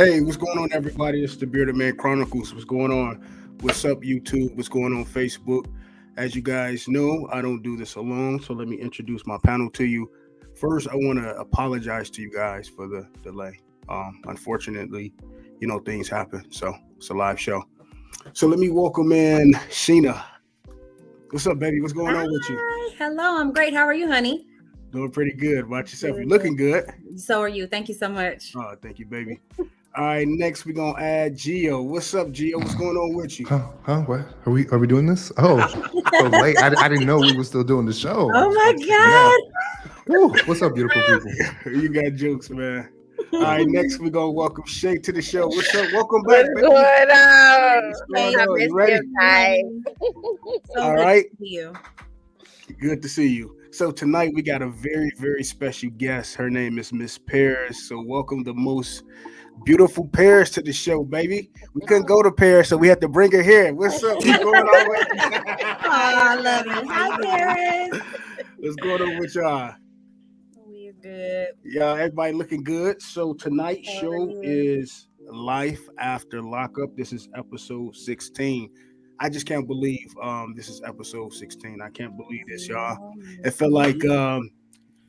Hey, what's going on, everybody? It's the Bearded Man Chronicles. What's going on? What's up, YouTube? What's going on, Facebook? As you guys know, I don't do this alone, so let me introduce my panel to you. First, I want to apologize to you guys for the delay. Unfortunately, things happen, so it's a live show. So let me welcome in Sheena. What's up, baby? What's going on with you? Hi, hello. I'm great. How are you, honey? Doing pretty good. Watch yourself. You're looking good. So are you. Thank you so much. Oh, thank you, baby. All right, next we're gonna add Gio. What's up, Gio? What's going on with you? What? Are we doing this? Oh, so late. I didn't know we were still doing the show. Oh my God. Woo, what's up, beautiful people? You got jokes, man. All right, next we're gonna welcome Shay to the show. What's up? Welcome back. What's going on? What's going on? You You ready? So All good right. to see you. Good to see you. So tonight we got a very, very special guest. Her name is Miss Paris. So welcome the most beautiful Paris to the show, baby. We couldn't go to Paris, so we had to bring her here. What's up? What's going on with you? I love you. Hi, Paris. What's going on with y'all? We're good. Yeah, everybody looking good. So tonight's How are show you? is Life After Lockup. This is episode 16. I just can't believe this is episode 16. I can't believe this, y'all. It felt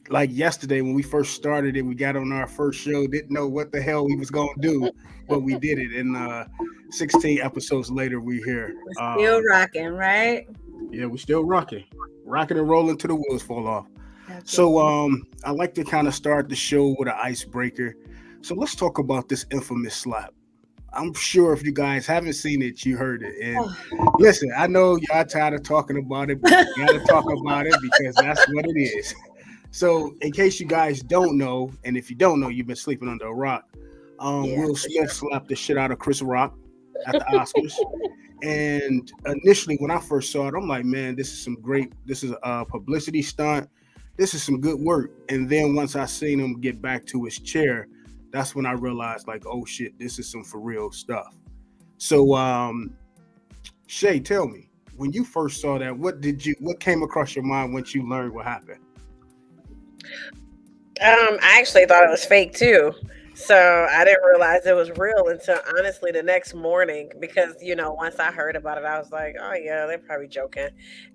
like yesterday when we first started it, we got on our first show, didn't know what the hell we was gonna do, but we did it. And 16 episodes later, we're here. We're still rocking, right? Yeah, we're still rocking and rolling till the wheels fall off. That's So it. I like to kind of start the show with an icebreaker. So let's talk about this infamous slap. I'm sure if you guys haven't seen it, you heard it. And listen, I know y'all tired of talking about it, but you gotta talk about it because that's what it is. So in case you guys don't know, and if you don't know, you've been sleeping under a rock. Will Smith slapped the shit out of Chris Rock at the Oscars. And initially, when I first saw it, I'm like, man, this is a publicity stunt. This is some good work. And then once I seen him get back to his chair, that's when I realized, like, oh shit, this is some for real stuff. So, Shay, tell me, when you first saw that, what came across your mind once you learned what happened? I actually thought it was fake too. So I didn't realize it was real until honestly the next morning because, once I heard about it, I was like, oh yeah, they're probably joking.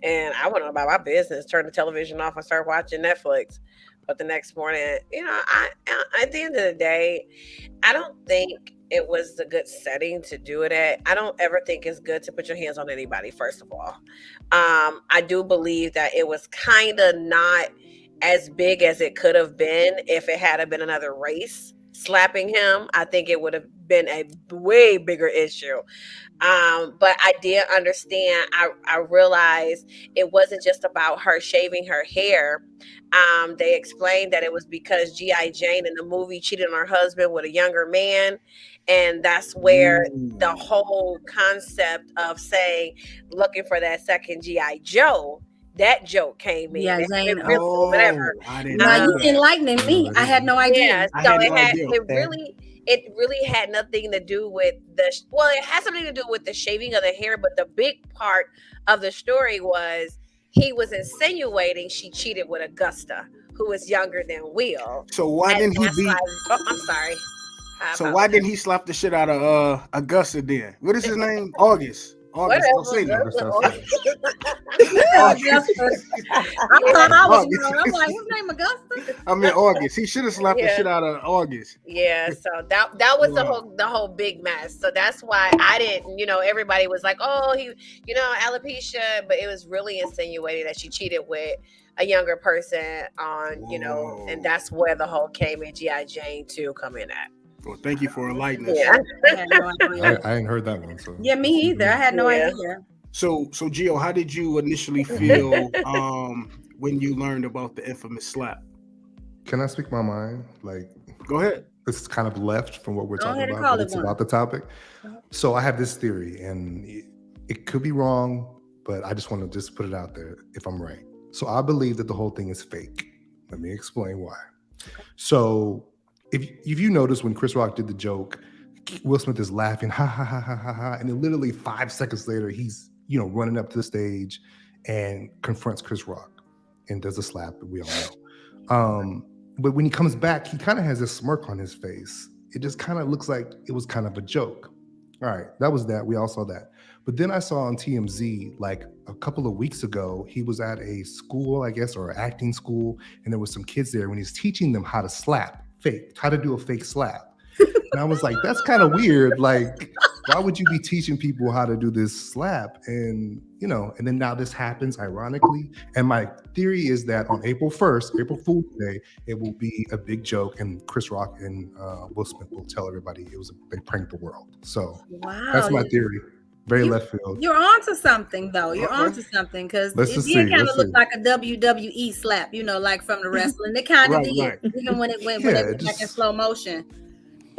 And I went on about my business, turned the television off and started watching Netflix. But the next morning, at the end of the day, I don't think it was a good setting to do it at. I don't ever think it's good to put your hands on anybody, first of all. I do believe that it was kind of not as big as it could have been if it had been another race slapping him. I think it would have been a way bigger issue. But I did understand. I realized it wasn't just about her shaving her hair. They explained that it was because G.I. Jane in the movie cheated on her husband with a younger man. And that's where the whole concept of saying, looking for that second G.I. Joe, that joke came in. Yeah, Jane. Whatever. I didn't Now know you that. enlightening me. I had no idea. Yeah, I so had no idea. it really had nothing to do with it has something to do with the shaving of the hair, but the big part of the story was he was insinuating she cheated with Augusta, who is younger than Will. So why And didn't he that's beat? like, I'm sorry. So why didn't he slap the shit out of Augusta then? What is his name? August. August. Whatever. I thought I was wrong. I'm like, his name Augusta? I mean August. He should have slapped the shit out of August. Yeah, so that was the whole big mess. So that's why I didn't, everybody was like, oh, he, alopecia, but it was really insinuating that she cheated with a younger person on, and that's where the whole came in G.I. Jane 2 come in at. Well, thank you for enlightening us. Yeah. I had no idea. I ain't heard that one. So Yeah, me either. I had no idea. So Gio, how did you initially feel when you learned about the infamous slap? Can I speak my mind? Like, Go ahead. this is kind of left from what we're Go talking ahead and about, call but it it's one. about the topic. So I have this theory, and it could be wrong, but I just want to just put it out there if I'm right. So I believe that the whole thing is fake. Let me explain why. So if you notice when Chris Rock did the joke, Will Smith is laughing, ha ha ha ha ha ha, and then literally 5 seconds later, he's running up to the stage and confronts Chris Rock and does a slap that we all know. But when he comes back, he kind of has this smirk on his face, it just kind of looks like it was kind of a joke. All right, that was that. We all saw that. But then I saw on TMZ like a couple of weeks ago, he was at a school, I guess, or acting school, and there was some kids there when he's teaching them how to how to do a fake slap. And I was like, that's kind of weird. Like, why would you be teaching people how to do this slap? And, and then now this happens ironically. And my theory is that on April 1st, April Fool's Day, it will be a big joke and Chris Rock and Will Smith will tell everybody they pranked the world. So that's my theory. Very left field. You're onto something, though. You're onto something because it did kind of look like a WWE slap, like from the wrestling. It kind of did, even when it went back in slow motion.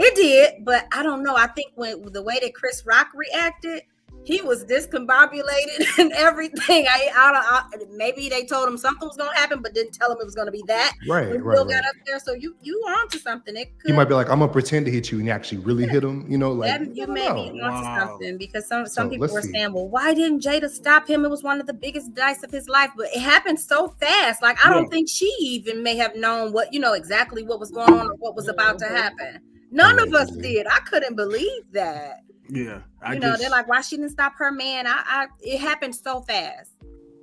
It did, but I don't know. I think when the way that Chris Rock reacted, he was discombobulated and everything. Maybe they told him something was going to happen, but didn't tell him it was going to be that. Right. Will got up there, so you were onto something. He might be like, I'm gonna pretend to hit you, and you actually really hit him. You may be onto something because some people were saying, well, why didn't Jada stop him? It was one of the biggest nights of his life, but it happened so fast. Like I don't think she even may have known what exactly what was going on or what was about to happen. None of us did. I couldn't believe that. Yeah, they're like, why she didn't stop her man? It happened so fast.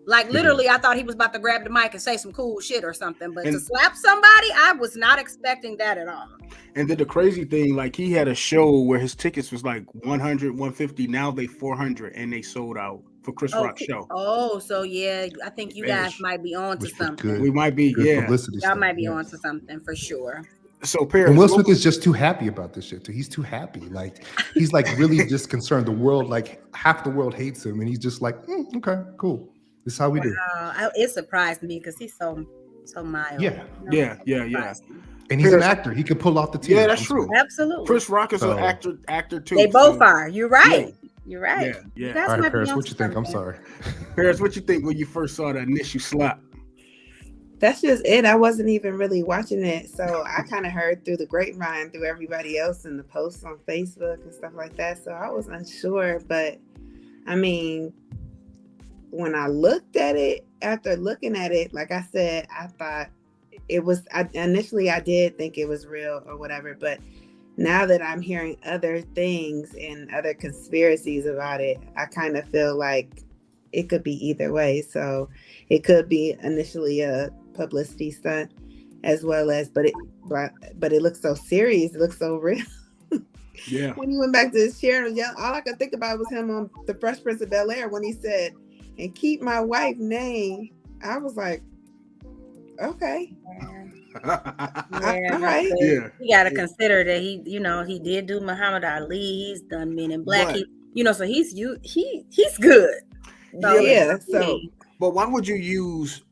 Like literally, I thought he was about to grab the mic and say some cool shit or something. But to slap somebody, I was not expecting that at all. And then the crazy thing, like he had a show where his tickets was like 100, 150. Now they 400 and they sold out for Chris Rock's show. Oh, so yeah, I think you guys might be on to something. We might be, Y'all might be on to something for sure. So Paris, and Will Smith is just too happy about this shit too. He's too happy. Like he's like really just concerned. The world, like half the world hates him, and he's just like, okay, cool. This is how we do. It surprised me because he's so mild. Yeah. And he's an actor. He could pull off the team. Yeah, that's true. Absolutely. Chris Rock is an actor too. They both are. You're right. Yeah. You're right. Yeah. All right, Paris, what you think? I'm sorry. Paris, what you think when you first saw that initial slap? That's just it. I wasn't even really watching it. So I kind of heard through the grapevine, through everybody else in the posts on Facebook and stuff like that. So I was unsure. But I mean, when I looked at it, after looking at it, like I said, I thought it was, initially I did think it was real or whatever. But now that I'm hearing other things and other conspiracies about it, I kind of feel like it could be either way. So it could be initially a publicity stunt as well as, but it looks so serious. It looks so real. Yeah. When he went back to his chair and was yelling, all I could think about was him on The Fresh Prince of Bel-Air when he said, and keep my wife's name. I was like, okay. All right. Yeah. You got to consider that he did do Muhammad Ali. He's done Men in Black. So he's good. So but why would you use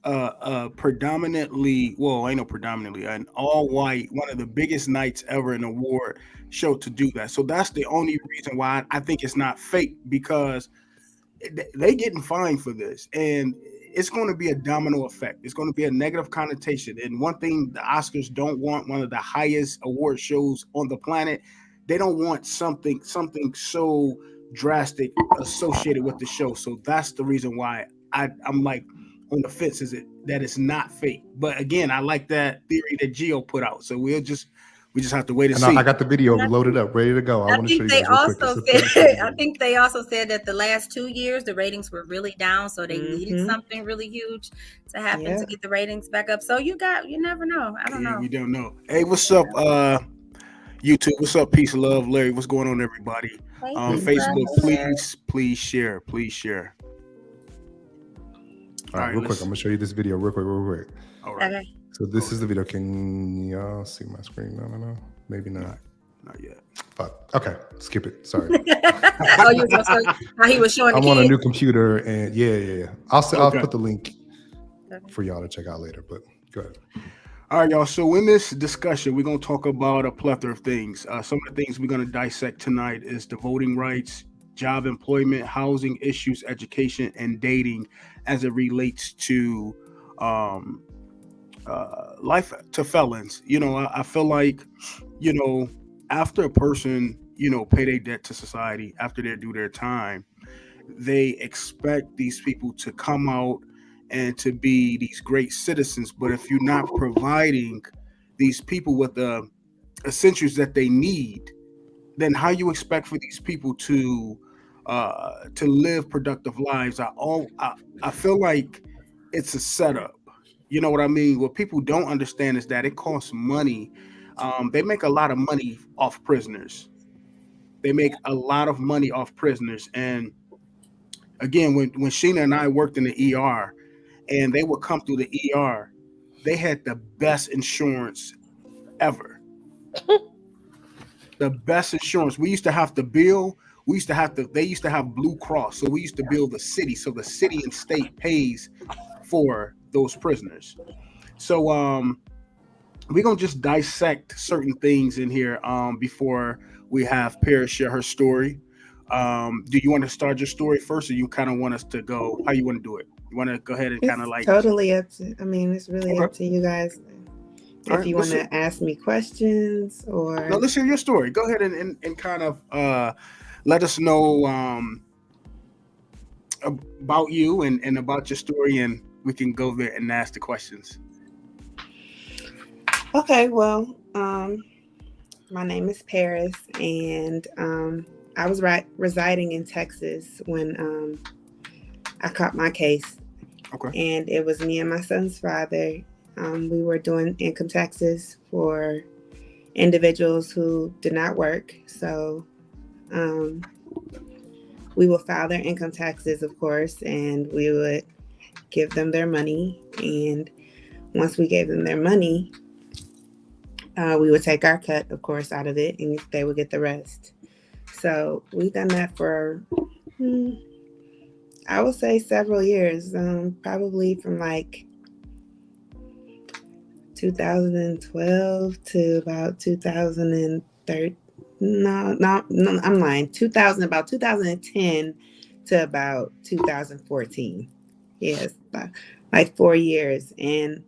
predominantly, an all white, one of the biggest nights ever in an award show to do that? So that's the only reason why I think it's not fake, because they getting fined for this, and it's going to be a domino effect. It's going to be a negative connotation. And one thing the Oscars don't want, one of the highest award shows on the planet, they don't want something so drastic associated with the show. So that's the reason why I'm like on the fence that it's not fake. But again, I like that theory that Gio put out. So we just have to wait and see. I got the video loaded up, ready to go. I want to show you guys real quick. I think they also said that the last 2 years the ratings were really down, so they needed something really huge to happen to get the ratings back up. So you never know. I don't know. You don't know. Hey, what's up, YouTube? What's up, peace, love, Larry? What's going on, everybody? Facebook, please share. All right, real quick. I'm gonna show you this video real quick. All right. Okay. So this is the video. Can y'all see my screen? No. Maybe not. Not yet. Fuck. Okay, skip it. Sorry. How he was showing. I'm on a new computer, and yeah. I'll put the link for y'all to check out later. But go ahead. All right, y'all. So in this discussion, we're gonna talk about a plethora of things. Some of the things we're gonna dissect tonight is the voting rights, job, employment, housing issues, education, and dating as it relates to life to felons. I feel like, after a person, pay their debt to society, after they do their time, they expect these people to come out and to be these great citizens. But if you're not providing these people with a essentials that they need, then how you expect for these people to live productive lives? I feel like it's a setup. You know what I mean? What people don't understand is that it costs money. They make a lot of money off prisoners. They make a lot of money off prisoners. And again, when Sheena and I worked in the ER, and they would come through the ER, they had the best insurance ever. The best insurance. We used to have to bill. They used to have Blue Cross. So we used to bill the city. So the city and state pays for those prisoners. So we're gonna just dissect certain things in here before we have Paris share her story. Do you want to start your story first, or you kind of want us to go? How you want to do it? You want to go ahead and kind of like totally up to. I mean, it's really up to you guys. If you want to ask me questions or no, let's hear your story. Go ahead and kind of let us know about you and about your story, and we can go there and ask the questions. Okay, well, my name is Paris, and I was residing in Texas when I caught my case. Okay. And it was me and my son's father. We were doing income taxes for individuals who did not work. So we would file their income taxes, of course, and we would give them their money. And once we gave them their money, we would take our cut, of course, out of it, and they would get the rest. So we've done that for, I would say, several years, probably from like 2012 to about 2013. No, I'm lying. About 2010 to about 2014. Yes, like 4 years. And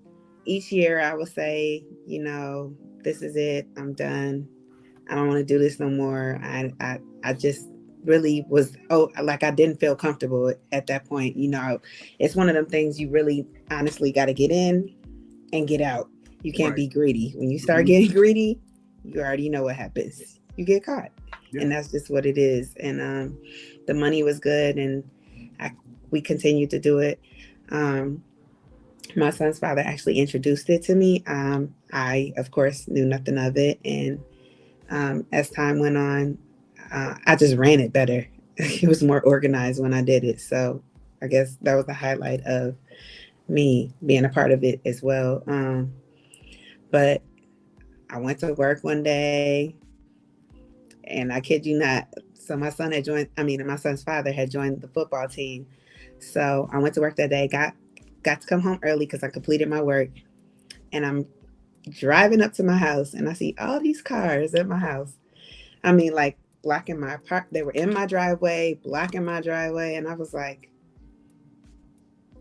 each year I would say, this is it. I'm done. I don't want to do this no more. I just really was, like I didn't feel comfortable at that point. It's one of them things you really honestly got to get in and get out. You can't be greedy. When you start getting greedy, you already know what happens. You get caught. Yeah. And that's just what it is. And the money was good, and we continued to do it. My son's father actually introduced it to me. I, of course, knew nothing of it. And as time went on, I just ran it better. It was more organized when I did it. So I guess that was the highlight of me being a part of it as well. But I went to work one day, and I kid you not. So my son's father had joined the football team. So I went to work that day, got to come home early because I completed my work. And I'm driving up to my house, and I see all these cars at my house. I mean, like blocking my park. They were in my driveway, blocking my driveway. And I was like,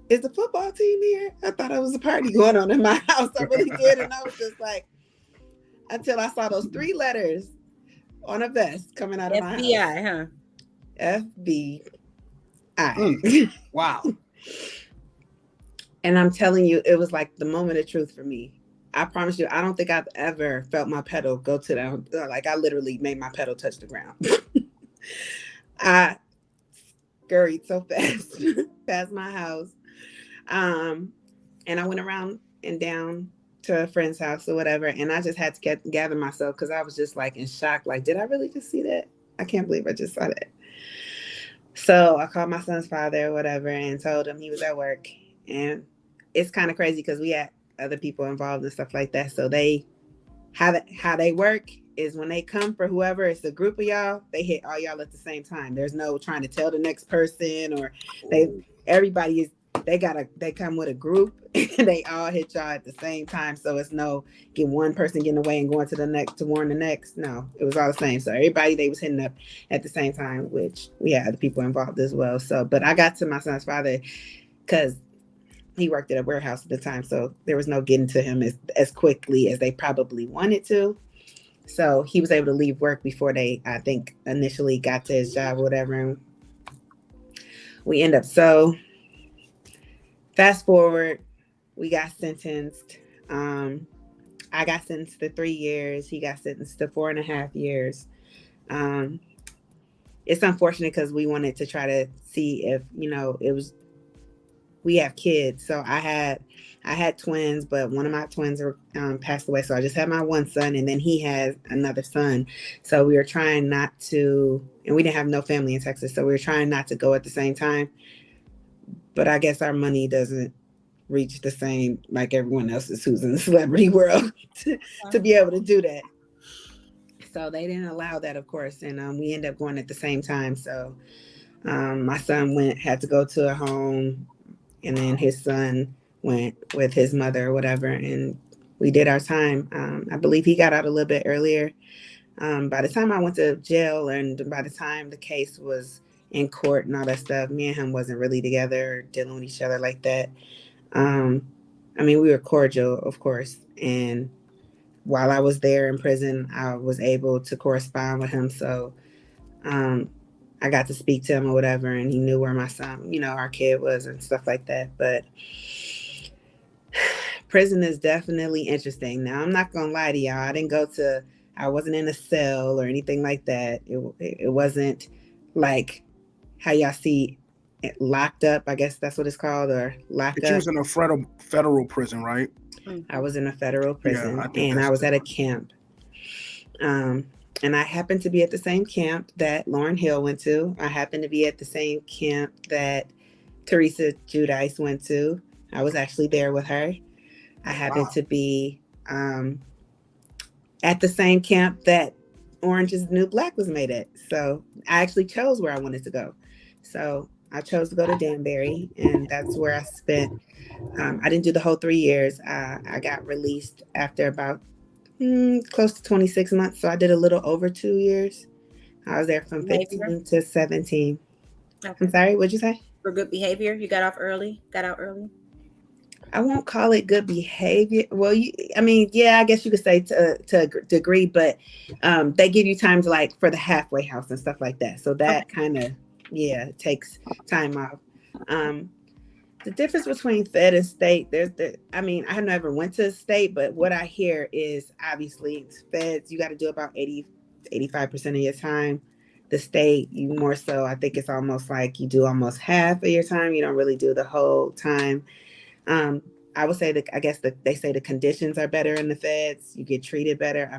is the football team here? I thought it was a party going on in my house. I really did. And I was just like, until I saw those 3 letters on a vest coming out of my house. FBI, huh? FBI. Wow. And I'm telling you, it was like the moment of truth for me. I promise you, I don't think I've ever felt my pedal go to that. Like, I literally made my pedal touch the ground. I scurried so fast past my house. And I went around and down to a friend's house or whatever. And I just had to gather myself because I was just like in shock. Like, did I really just see that? I can't believe I just saw that. So I called my son's father or whatever and told him he was at work. And it's kind of crazy because we had other people involved and stuff like that. So how they work is when they come for whoever, it's a group of y'all, they hit all y'all at the same time. There's no trying to tell the next person, or they come with a group and they all hit y'all at the same time. So it's no get one person getting away and going to the next to warn the next. No, it was all the same. So everybody, they was hitting up at the same time, which we had other people involved as well. So, but I got to my son's father because he worked at a warehouse at the time. So there was no getting to him as quickly as they probably wanted to. So he was able to leave work before they, I think, initially got to his job or whatever. And we end up, so fast forward, we got sentenced. I I got sentenced to 3 years. He got sentenced to 4.5 years. It's unfortunate because we wanted to try to see if, we have kids. So I had twins, but one of my twins passed away. So I just had my one son, and then he has another son. So we were trying not to, and we didn't have no family in Texas. So we were trying not to go at the same time. But I guess our money doesn't reach the same like everyone else's who's in the celebrity world to be able to do that. So they didn't allow that, of course. And we ended up going at the same time. So my son had to go to a home, and then his son went with his mother or whatever. And we did our time. I believe he got out a little bit earlier. By the time I went to jail and by the time the case was in court and all that stuff, me and him wasn't really together or dealing with each other like that. We were cordial, of course. And while I was there in prison, I was able to correspond with him. So I got to speak to him or whatever, and he knew where my son, our kid was and stuff like that. But prison is definitely interesting. Now, I'm not going to lie to y'all. I wasn't in a cell or anything like that. It wasn't like how y'all see it locked up. I guess that's what it's called, or locked up. You was in a federal prison, right? I was in a federal prison, and I was at a camp. And I happened to be at the same camp that Lauryn Hill went to. I happened to be at the same camp that Teresa Giudice went to. I was actually there with her. I happened to be at the same camp that Orange is the New Black was made at. So I actually chose where I wanted to go. So I chose to go to Danbury, and that's where I spent. I didn't do the whole 3 years. I got released after about close to 26 months. So I did a little over 2 years. I was there from 15 to 17. Okay. I'm sorry, what'd you say? For good behavior, you got out early? I won't call it good behavior. Well, I guess you could say to a degree, but they give you times like for the halfway house and stuff like that. So that kind of, takes time off. The difference between Fed and state, I have never went to a state, but what I hear is obviously Feds, you got to do about 85% of your time. The state, you more so, I think it's almost like you do almost half of your time. You don't really do the whole time. I would say they say the conditions are better in the Feds. You get treated better.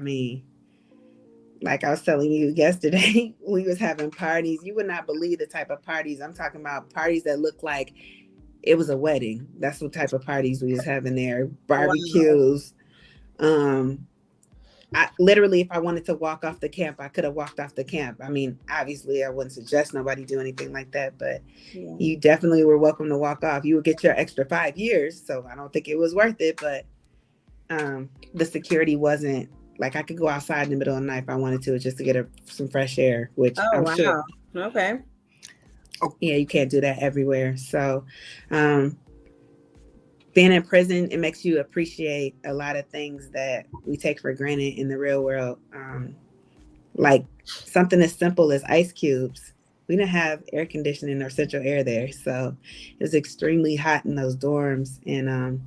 Like I was telling you yesterday, we was having parties. You would not believe the type of parties. I'm talking about parties that look like it was a wedding. That's what type of parties we was having there. Barbecues. I literally, if I wanted to walk off the camp, I could have walked off the camp. Obviously I wouldn't suggest nobody do anything like that, but you definitely were welcome to walk off. You would get your extra 5 years. So I don't think it was worth it, but the security wasn't like I could go outside in the middle of the night if I wanted to, just to get some fresh air, which sure. Okay. Yeah, you can't do that everywhere. So being in prison, it makes you appreciate a lot of things that we take for granted in the real world. Like something as simple as ice cubes. We didn't have air conditioning or central air there. So it was extremely hot in those dorms, and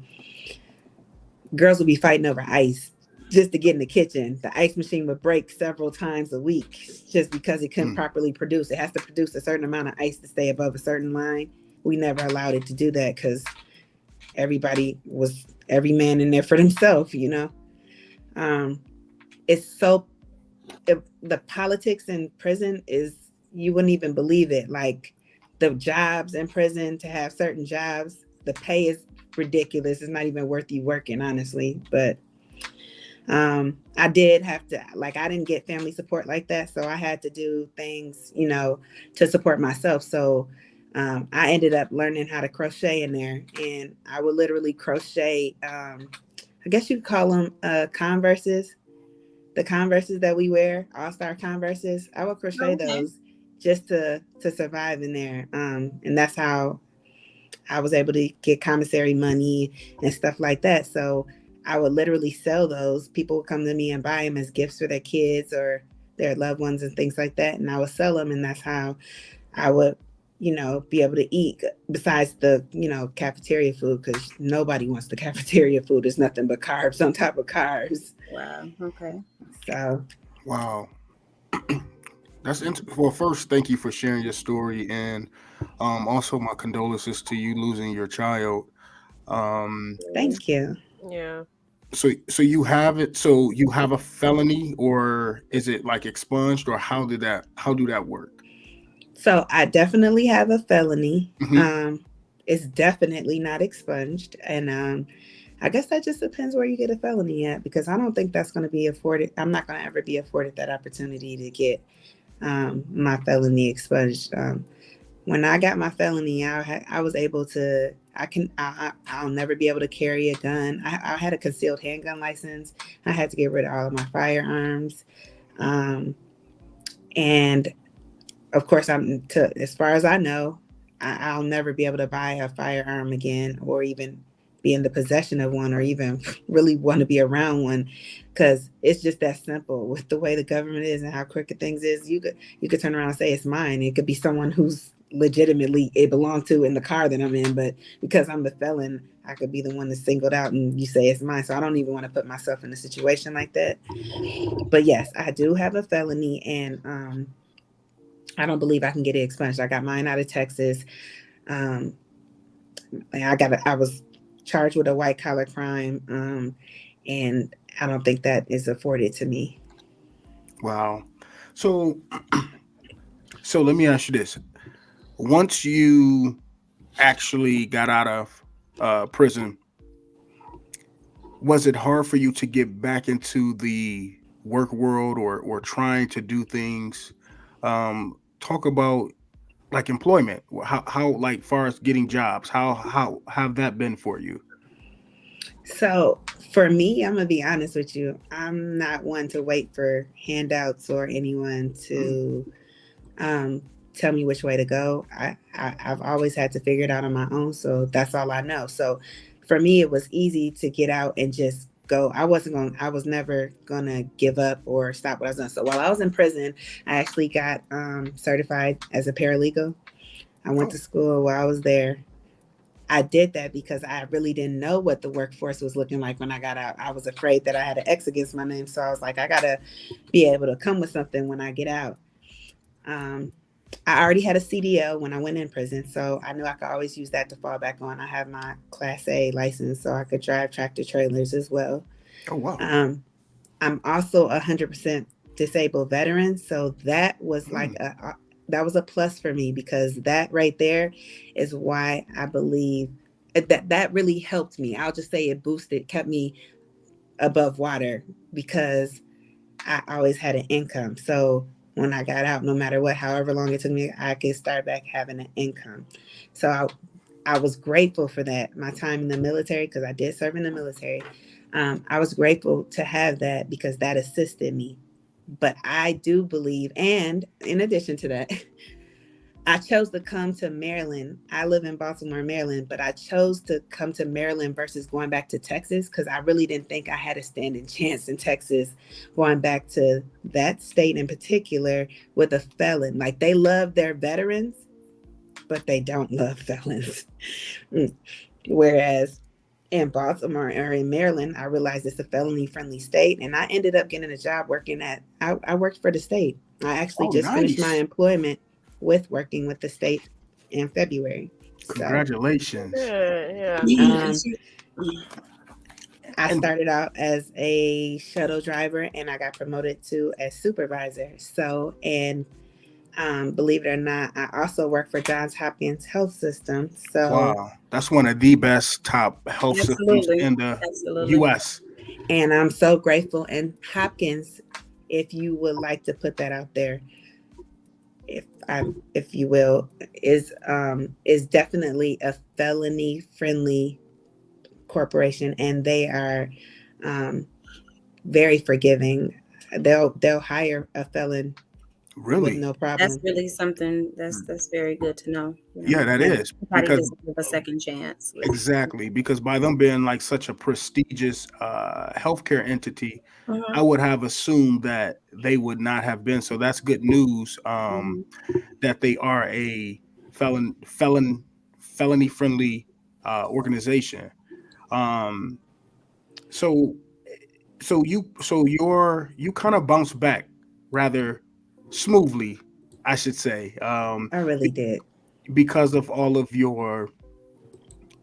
girls would be fighting over ice just to get in the kitchen. The ice machine would break several times a week just because it couldn't properly produce. It has to produce a certain amount of ice to stay above a certain line. We never allowed it to do that because every man in there for themselves, the politics in prison is, you wouldn't even believe it. Like the jobs in prison, to have certain jobs, the pay is ridiculous. It's not even worth you working, honestly. But I did have to, I didn't get family support like that. So I had to do things, to support myself. So I ended up learning how to crochet in there, and I would literally crochet, I guess you could call them Converses, the Converses that we wear, All-Star Converses. I would crochet those just to survive in there. And that's how I was able to get commissary money and stuff like that. So I would literally sell those. People would come to me and buy them as gifts for their kids or their loved ones and things like that. And I would sell them. And that's how I would be able to eat besides the, cafeteria food, because nobody wants the cafeteria food. It's nothing but carbs on top of carbs. Wow. Okay. So. Wow. Well, first, thank you for sharing your story, and also my condolences to you losing your child. Thank you. Yeah. So you have it. So you have a felony, or is it like expunged, or how do that work? So I definitely have a felony. Mm-hmm. It's definitely not expunged, and I guess that just depends where you get a felony at, because I don't think that's going to be afforded. I'm not going to ever be afforded that opportunity to get my felony expunged. When I got my felony, I was able to. I'll never be able to carry a gun. I had a concealed handgun license. I had to get rid of all of my firearms, and of course, as far as I know, I'll never be able to buy a firearm again, or even be in the possession of one, or even really want to be around one, because it's just that simple. With the way the government is and how crooked things is, you could turn around and say it's mine. It could be someone who's legitimately it belonged to in the car that I'm in, but because I'm the felon, I could be the one that's singled out and you say it's mine. So I don't even want to put myself in a situation like that. But yes, I do have a felony, and I don't believe I can get it expunged. I got mine out of Texas. I was charged with a white collar crime, and I don't think that is afforded to me. Wow. So let me ask you this: once you actually got out of prison, was it hard for you to get back into the work world, or trying to do things? Talk about like employment. How like far as getting jobs, how have that been for you? So for me, I'm gonna be honest with you. I'm not one to wait for handouts or anyone to tell me which way to go. I've always had to figure it out on my own. So that's all I know. So for me, it was easy to get out and just go. I was never gonna give up or stop what I was doing. So while I was in prison, I actually got certified as a paralegal. I went to school while I was there. I did that because I really didn't know what the workforce was looking like when I got out. I was afraid that I had an X against my name. So I was like, I gotta be able to come with something when I get out. I already had a CDL when I went in prison, so I knew I could always use that to fall back on. I have my Class A license, so I could drive tractor trailers as well. Oh wow. I'm also 100% disabled veteran, so that was like that was a plus for me, because that right there is why I believe that really helped me. I'll just say it kept me above water, because I always had an income. So when I got out, no matter what, however long it took me, I could start back having an income. So I was grateful for that. My time in the military, because I did serve in the military, I was grateful to have that, because that assisted me. But I do believe, and in addition to that, I chose to come to Maryland. I live in Baltimore, Maryland, but I chose to come to Maryland versus going back to Texas, because I really didn't think I had a standing chance in Texas going back to that state in particular with a felon. Like, they love their veterans, but they don't love felons. Whereas in Baltimore or in Maryland, I realized it's a felony-friendly state, and I ended up getting a job working I worked for the state. I actually finished my employment with working with the state in February. Congratulations. Yeah. I started out as a shuttle driver, and I got promoted to a supervisor. So, and believe it or not, I also work for Johns Hopkins Health System. So wow, that's one of the best top health systems in the U.S. And I'm so grateful. And Hopkins, if you would like to put that out there, if you will, is definitely a felony friendly corporation, and they are very forgiving. They'll hire a felon really with no problem. That's really something that's very good to know. Yeah, that is, because give a second chance. Exactly, because by them being like such a prestigious healthcare entity, I would have assumed that they would not have been. So that's good news that they are a felony friendly organization. So you kind of bounce back rather smoothly, I should say. I really did, because of all of your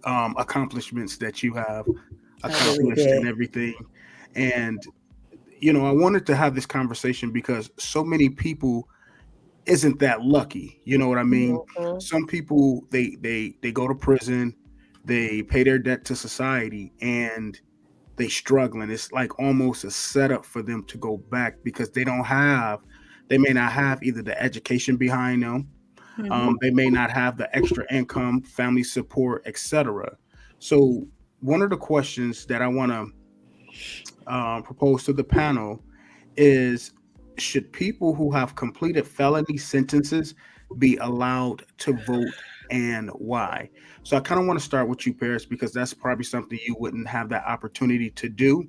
accomplishments that you have accomplished and everything. And I wanted to have this conversation because so many people isn't that lucky. You know what I mean? Mm-hmm. Some people they go to prison, they pay their debt to society, and they struggling. It's like almost a setup for them to go back because they may not have either the education behind them. They may not have the extra income, family support, etc. So one of the questions that I want to propose to the panel is, should people who have completed felony sentences be allowed to vote, and why? So I kind of want to start with you, Paris, because that's probably something you wouldn't have that opportunity to do.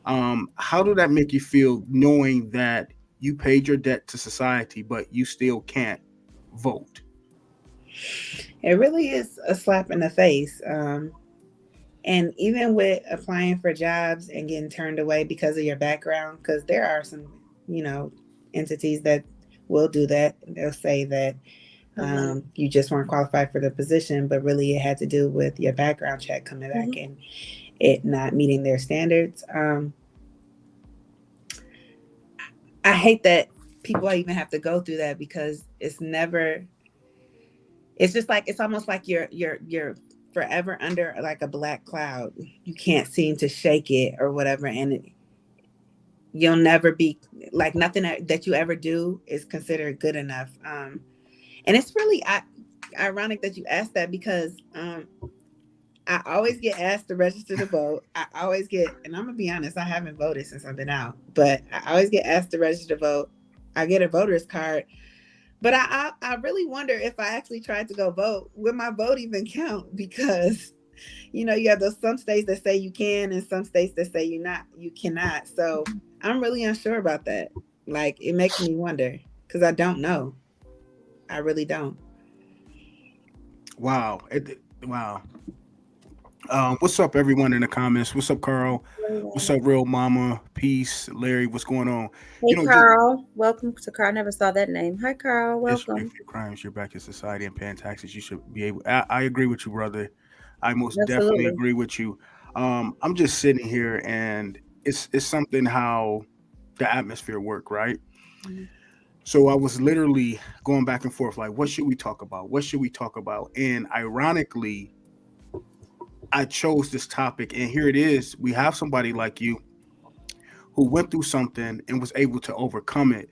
How did that make you feel knowing that you paid your debt to society, but you still can't vote? It really is a slap in the face. And even with applying for jobs and getting turned away because of your background, because there are some, entities that will do that. They'll say that you just weren't qualified for the position, but really it had to do with your background check coming back and it not meeting their standards. I hate that people even have to go through that because it's just like, it's almost like you're forever under like a black cloud. You can't seem to shake it or whatever. And you'll never be like, nothing that you ever do is considered good enough. And it's really ironic that you asked that because I always get asked to register to vote. I always get, and I'm gonna be honest, I haven't voted since I've been out, but I always get asked to register to vote. I get a voter's card, but I really wonder if I actually tried to go vote, will my vote even count? Because you have some states that say you can and some states that say you cannot. So I'm really unsure about that. Like, it makes me wonder because I don't know. I really don't. Wow. Wow. What's up, everyone in the comments? What's up, Carl? What's up, Real Mama? Peace, Larry. What's going on? Hey, Carl. Welcome to Carl. I never saw that name. Hi, Carl. Welcome. If your crimes, you're back in society and paying taxes, you should be able. I agree with you, brother. I most definitely agree with you. I'm just sitting here, and it's something how the atmosphere work, right? Mm-hmm. So I was literally going back and forth, like, what should we talk about? What should we talk about? And ironically, I chose this topic, and here it is. We have somebody like you who went through something and was able to overcome it.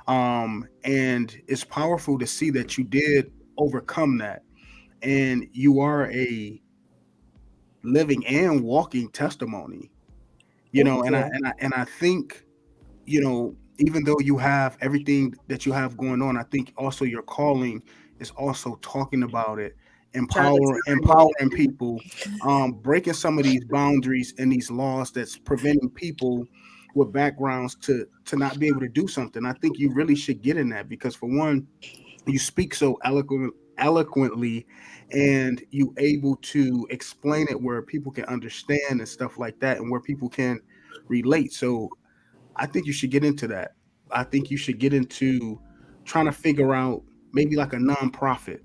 And it's powerful to see that you did overcome that. And you are a living and walking testimony, and I think, even though you have everything that you have going on, I think also your calling is also talking about it, empowering people, breaking some of these boundaries and these laws that's preventing people with backgrounds to not be able to do something. I think you really should get in that because, for one, you speak so eloquently and you able to explain it where people can understand and stuff like that, and where people can relate. So I think you should get into that. I think you should get into trying to figure out maybe like a nonprofit,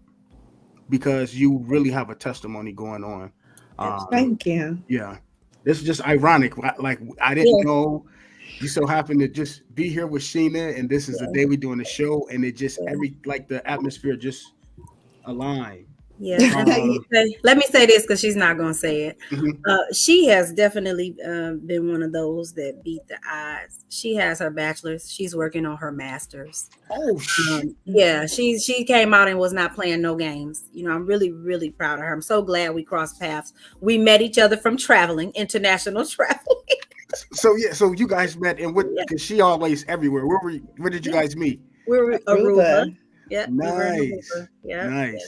because you really have a testimony going on. Thank you. Yeah. This is just ironic. Like, I didn't know you so happen to just be here with Sheena, and this is the day we're doing the show, and it just the atmosphere just aligned. Yeah. Let me say this because she's not going to say it. Mm-hmm. She has definitely been one of those that beat the odds. She has her bachelor's. She's working on her master's. Oh, shit. Yeah. She came out and was not playing no games. I'm really, really proud of her. I'm so glad we crossed paths. We met each other from international traveling. So you guys met, and because she always everywhere. Where did you guys meet? We were Aruba. Yeah. Nice.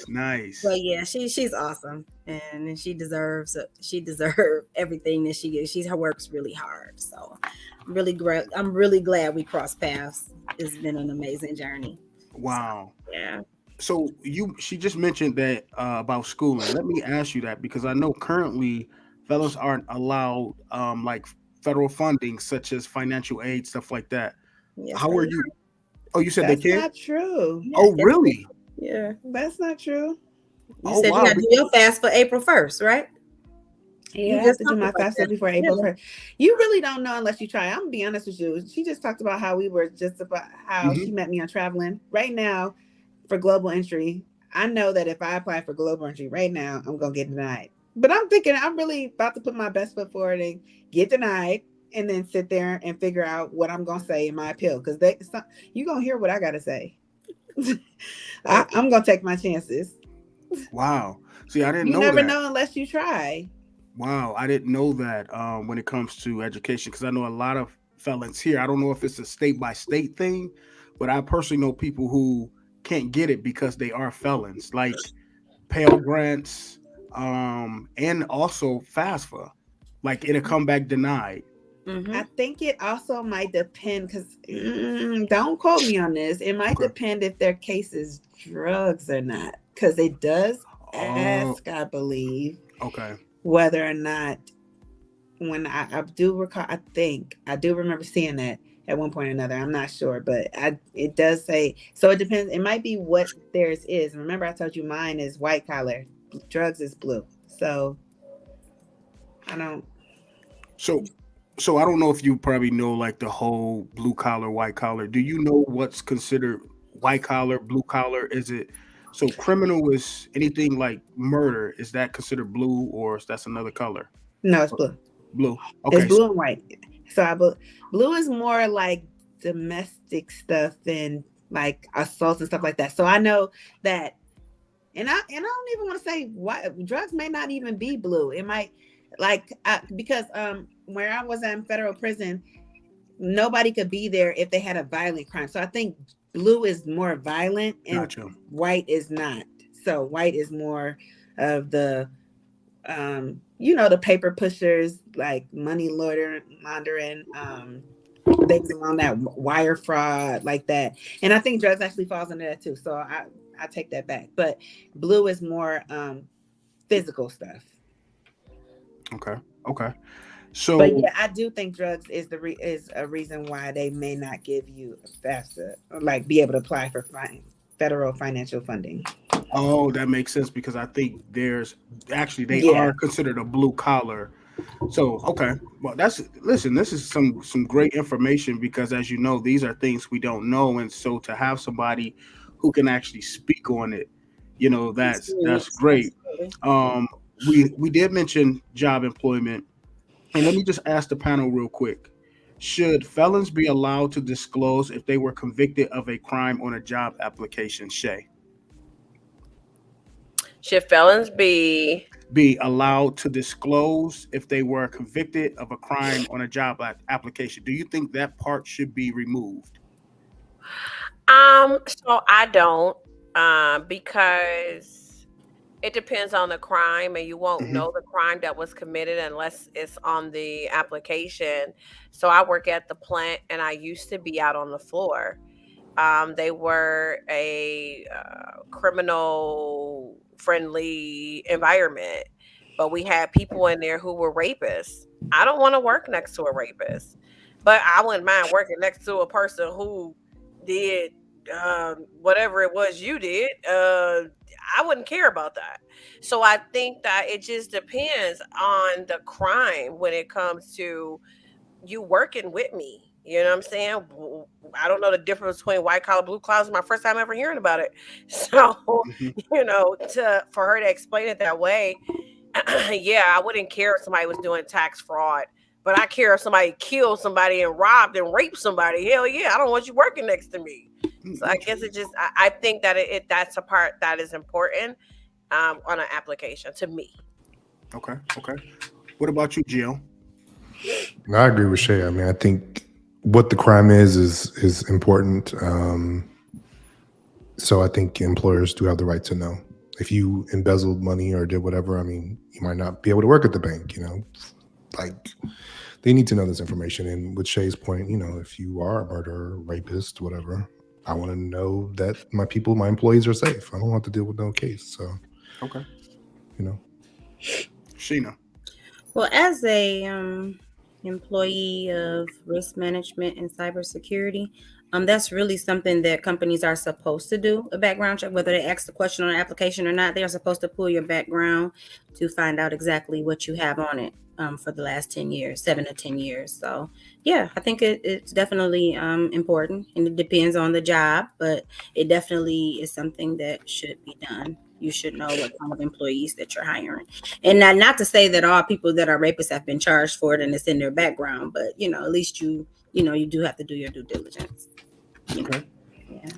Nice. But yeah, she's awesome, and she deserves everything that she gets. She works really hard. So I'm really glad we crossed paths. It's been an amazing journey. Wow. So, yeah. she just mentioned that about schooling. Let me ask you that because I know currently fellows aren't allowed like federal funding such as financial aid, stuff like that. Yes, How are you? Oh, you said they That's can't? not true. yes, Oh, really? yeah. That's not true. You Oh, said you wow. got to do your fast for April 1st, right? Yeah, You I have just to do talked my about FAFSA that. before Yeah. April 1st. You really don't know unless you try. I'm gonna be honest with you. She just talked about how we were just about how she met me on traveling. Right now, for global entry, I know that if I apply for global entry right now, I'm gonna get denied. But I'm thinking I'm really about to put my best foot forward and get denied, and then sit there and figure out what I'm gonna say in my appeal because you gonna hear what I gotta say. I'm gonna take my chances. Wow. See, I didn't You know never that. know unless you try. Wow, I didn't know that when it comes to education because I know a lot of felons here. I don't know if it's a state by state thing, but I personally know people who can't get it because they are felons, like Pell Grants, and also FAFSA. Like it'll come back denied. Mm-hmm. I think it also might depend because don't quote me on this. It might Okay. depend if their case is drugs or not, because it does Oh, ask, I believe, okay. whether or not. When I do recall, I think I do remember seeing that at one point or another. I'm not sure, but it does say so. It depends. It might be what theirs is. Remember, I told you mine is white collar, drugs is blue. So I don't. So, so I don't know if you probably know like the whole blue collar, white collar. Do you know what's considered white collar, blue collar? Is it so criminal is anything like murder? Is that considered blue or is that's another color? No, it's blue. Blue. It's Okay. blue and white. So blue is more like domestic stuff and like assaults and stuff like that. So I know that, and I don't even want to say why drugs may not even be blue. It might because where I was in federal prison, nobody could be there if they had a violent crime. So I think blue is more violent and Gotcha. white is not. So white is more of the the paper pushers, like money laundering, things along that wire fraud, like that. And I think drugs actually falls under that too. So I take that back. But blue is more physical stuff. Okay. Okay. But So yeah, I do think drugs is a reason why they may not give you FAFSA, like be able to apply for federal financial funding. oh, that makes sense because I think there's actually they Yeah. are considered a blue collar. So okay, well that's listen. This is some great information because as you know, these are things we don't know, and so to have somebody who can actually speak on it, that's Experience. great. Absolutely. Um, we did mention job employment, and let me just ask the panel real quick: should felons be allowed to disclose if they were convicted of a crime on a job application? Shay, Should felons be allowed to disclose if they were convicted of a crime on a job application? Do you think that part should be removed? so I don't because it depends on the crime and you won't Hmm. know the crime that was committed unless it's on the application. So I work at the plant and I used to be out on the floor. They were a criminal friendly environment, but we had people in there who were rapists. I don't want to work next to a rapist, but I wouldn't mind working next to a person who did whatever it was you did. I wouldn't care about that. So I think that it just depends on the crime when it comes to you working with me. You know what I'm saying? I don't know the difference between white collar, blue collar. It's my first time ever hearing about it. So, Hmm. for her to explain it that way, yeah, I wouldn't care if somebody was doing tax fraud, but I care if somebody killed somebody and robbed and raped somebody. Hell yeah, I don't want you working next to me. So I guess it just, I think that that's a part that is important on an application to me. Okay. Okay. What about you, Jill? I agree with Shay. I mean, I think what the crime is important. So I think employers do have the right to know. If you embezzled money or did whatever, I mean, you might not be able to work at the bank, like they need to know this information. And with Shay's point, if you are a murderer, rapist, whatever, I want to know that my employees are safe. I don't want to deal with no case. So, okay, you know, Sheena. Well, as a employee of risk management and cybersecurity, that's really something that companies are supposed to do, a background check, whether they ask the question on an application or not. They are supposed to pull your background to find out exactly what you have on it for the last 10 years, 7 to 10 years. So, yeah, I think it's definitely important, and it depends on the job, but it definitely is something that should be done. You should know what kind of employees that you're hiring. And not to say that all people that are rapists have been charged for it and it's in their background, but at least you do have to do your due diligence. Okay. Yeah.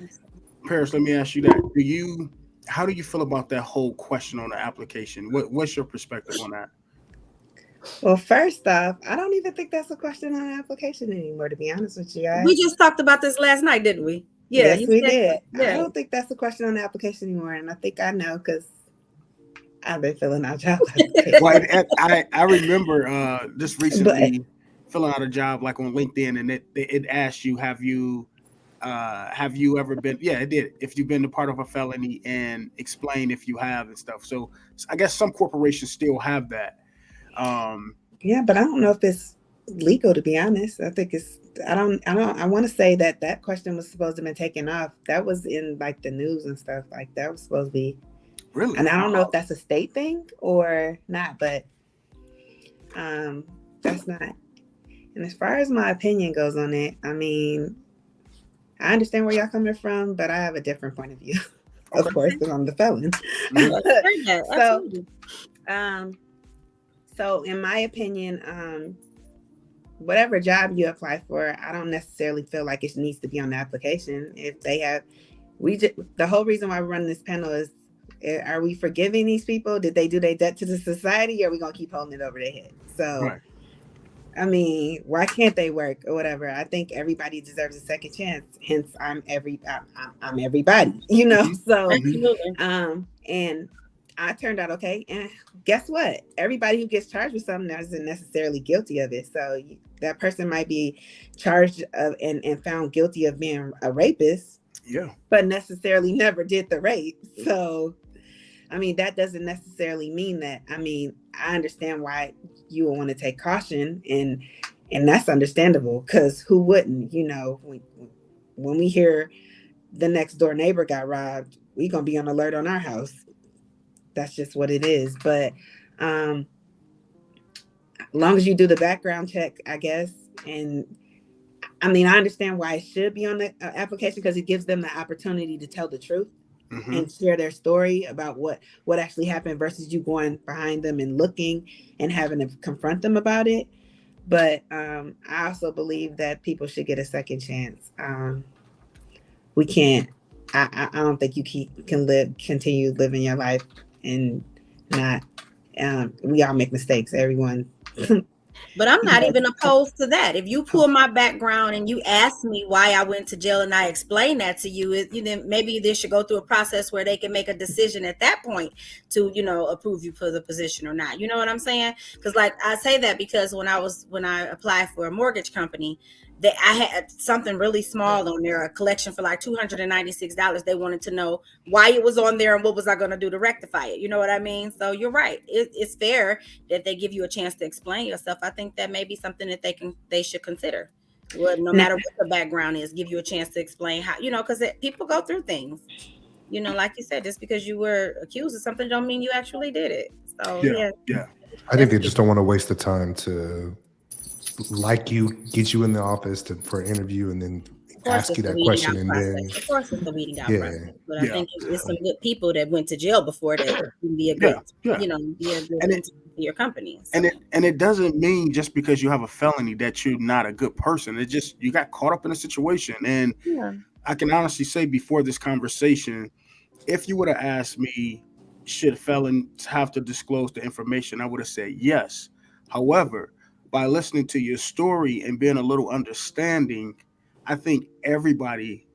Paris, let me ask you that. How do you feel about that whole question on the application? What's your perspective on that? Well, first off, I don't even think that's a question on the application anymore, to be honest with you guys. We just talked about this last night, didn't we? Yeah, yes, we did. Yeah. I don't think that's a question on the application anymore, and I think I know because I've been filling out job applications. Well, I remember just recently filling out a job like on LinkedIn, and it asked you, have you ever been? Yeah, it did. If you've been a part of a felony, and explain if you have and stuff. So I guess some corporations still have that. Yeah, but I don't know if it's legal, to be honest. I think it's. I want to say that question was supposed to have been taken off. That was in like the news and stuff. Like that was supposed to be. Really? And I don't know if that's a state thing or not, but that's not. And as far as my opinion goes on it, I mean, I understand where y'all coming from, but I have a different point of view, of course, because I'm the felon. So in my opinion, whatever job you apply for, I don't necessarily feel like it needs to be on the application. If they have, the whole reason why we're running this panel is, are we forgiving these people? Did they do their debt to the society? Or are we going to keep holding it over their head? So, right. I mean, why can't they work or whatever? I think everybody deserves a second chance. Hence, I'm everybody, So, and I turned out okay. And guess what? Everybody who gets charged with something isn't necessarily guilty of it. So that person might be charged of and found guilty of being a rapist. Yeah. But necessarily never did the rape. So, I mean, that doesn't necessarily mean that. I mean, I understand why you would want to take caution, and that's understandable, because who wouldn't? When we hear the next door neighbor got robbed, we're going to be on alert on our house. That's just what it is. But as long as you do the background check, I guess. And I mean, I understand why it should be on the application, because it gives them the opportunity to tell the truth and share their story about what actually happened, versus you going behind them and looking and having to confront them about it. But I also believe that people should get a second chance. We can't. I don't think you can continue living your life and not. We all make mistakes. Everyone. But I'm not even opposed to that. If you pull my background and you ask me why I went to jail and I explain that to you, maybe they should go through a process where they can make a decision at that point to, approve you for the position or not. You know what I'm saying? Because like I say that because when I applied for a mortgage company, I had something really small on there, a collection for like $296. They wanted to know why it was on there and what was I going to do to rectify it. You know what I mean? So you're right. It's fair that they give you a chance to explain yourself. I think that may be something that they should consider. Well, no matter what the background is, give you a chance to explain how, because people go through things. Like you said, just because you were accused of something don't mean you actually did it. So yeah. I think they just don't want to waste the time to get you in the office for an interview and then ask you that question, and then of course it's the weeding out process. But I think it's some good people that went to jail before that can be a good, be a good to your company. So. And it doesn't mean just because you have a felony that you're not a good person. It just you got caught up in a situation. And I can honestly say, before this conversation, if you would have asked me, should felons have to disclose the information, I would have said yes. However, by listening to your story and being a little understanding, I think everybody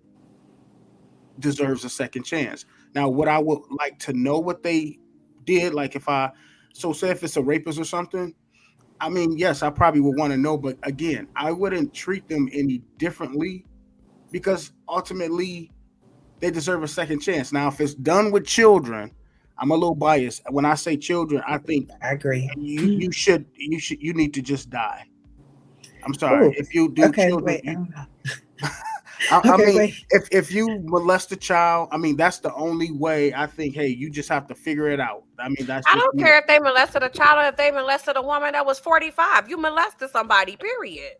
deserves a second chance. Now, what I would like to know what they did, like say if it's a rapist or something, I mean, yes, I probably would want to know, but again, I wouldn't treat them any differently because ultimately they deserve a second chance. Now, if it's done with children, I'm a little biased. When I say children, I think I agree. You need to just die. I'm sorry. Ooh, If you do okay, children, wait, I don't know. I mean, wait. if you molest a child, I mean, that's the only way. I think, hey, you just have to figure it out. I mean, that's I just don't care if they molested a child or if they molested a woman that was 45. You molested somebody, period.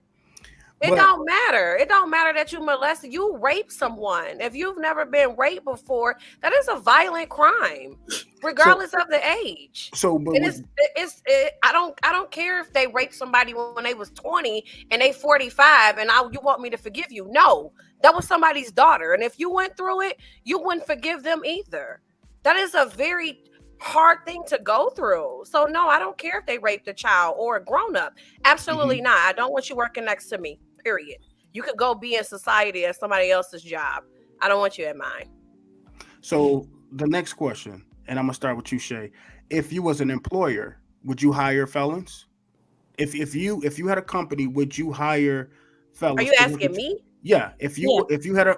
It don't matter. It don't matter that you molested. You raped someone. If you've never been raped before, that is a violent crime, regardless of the age. So, but and I don't care if they raped somebody when they was 20 and they 45, and you want me to forgive you? No, that was somebody's daughter, and if you went through it, you wouldn't forgive them either. That is a very hard thing to go through. So no, I don't care if they raped a child or a grown-up. Absolutely not. I don't want you working next to me. Period. You could go be in society at somebody else's job. I don't want you at mine. So the next question, and I'm gonna start with you, Shay. If you was an employer, would you hire felons? If you had a company, would you hire felons? Are you asking me? Yeah. If you had a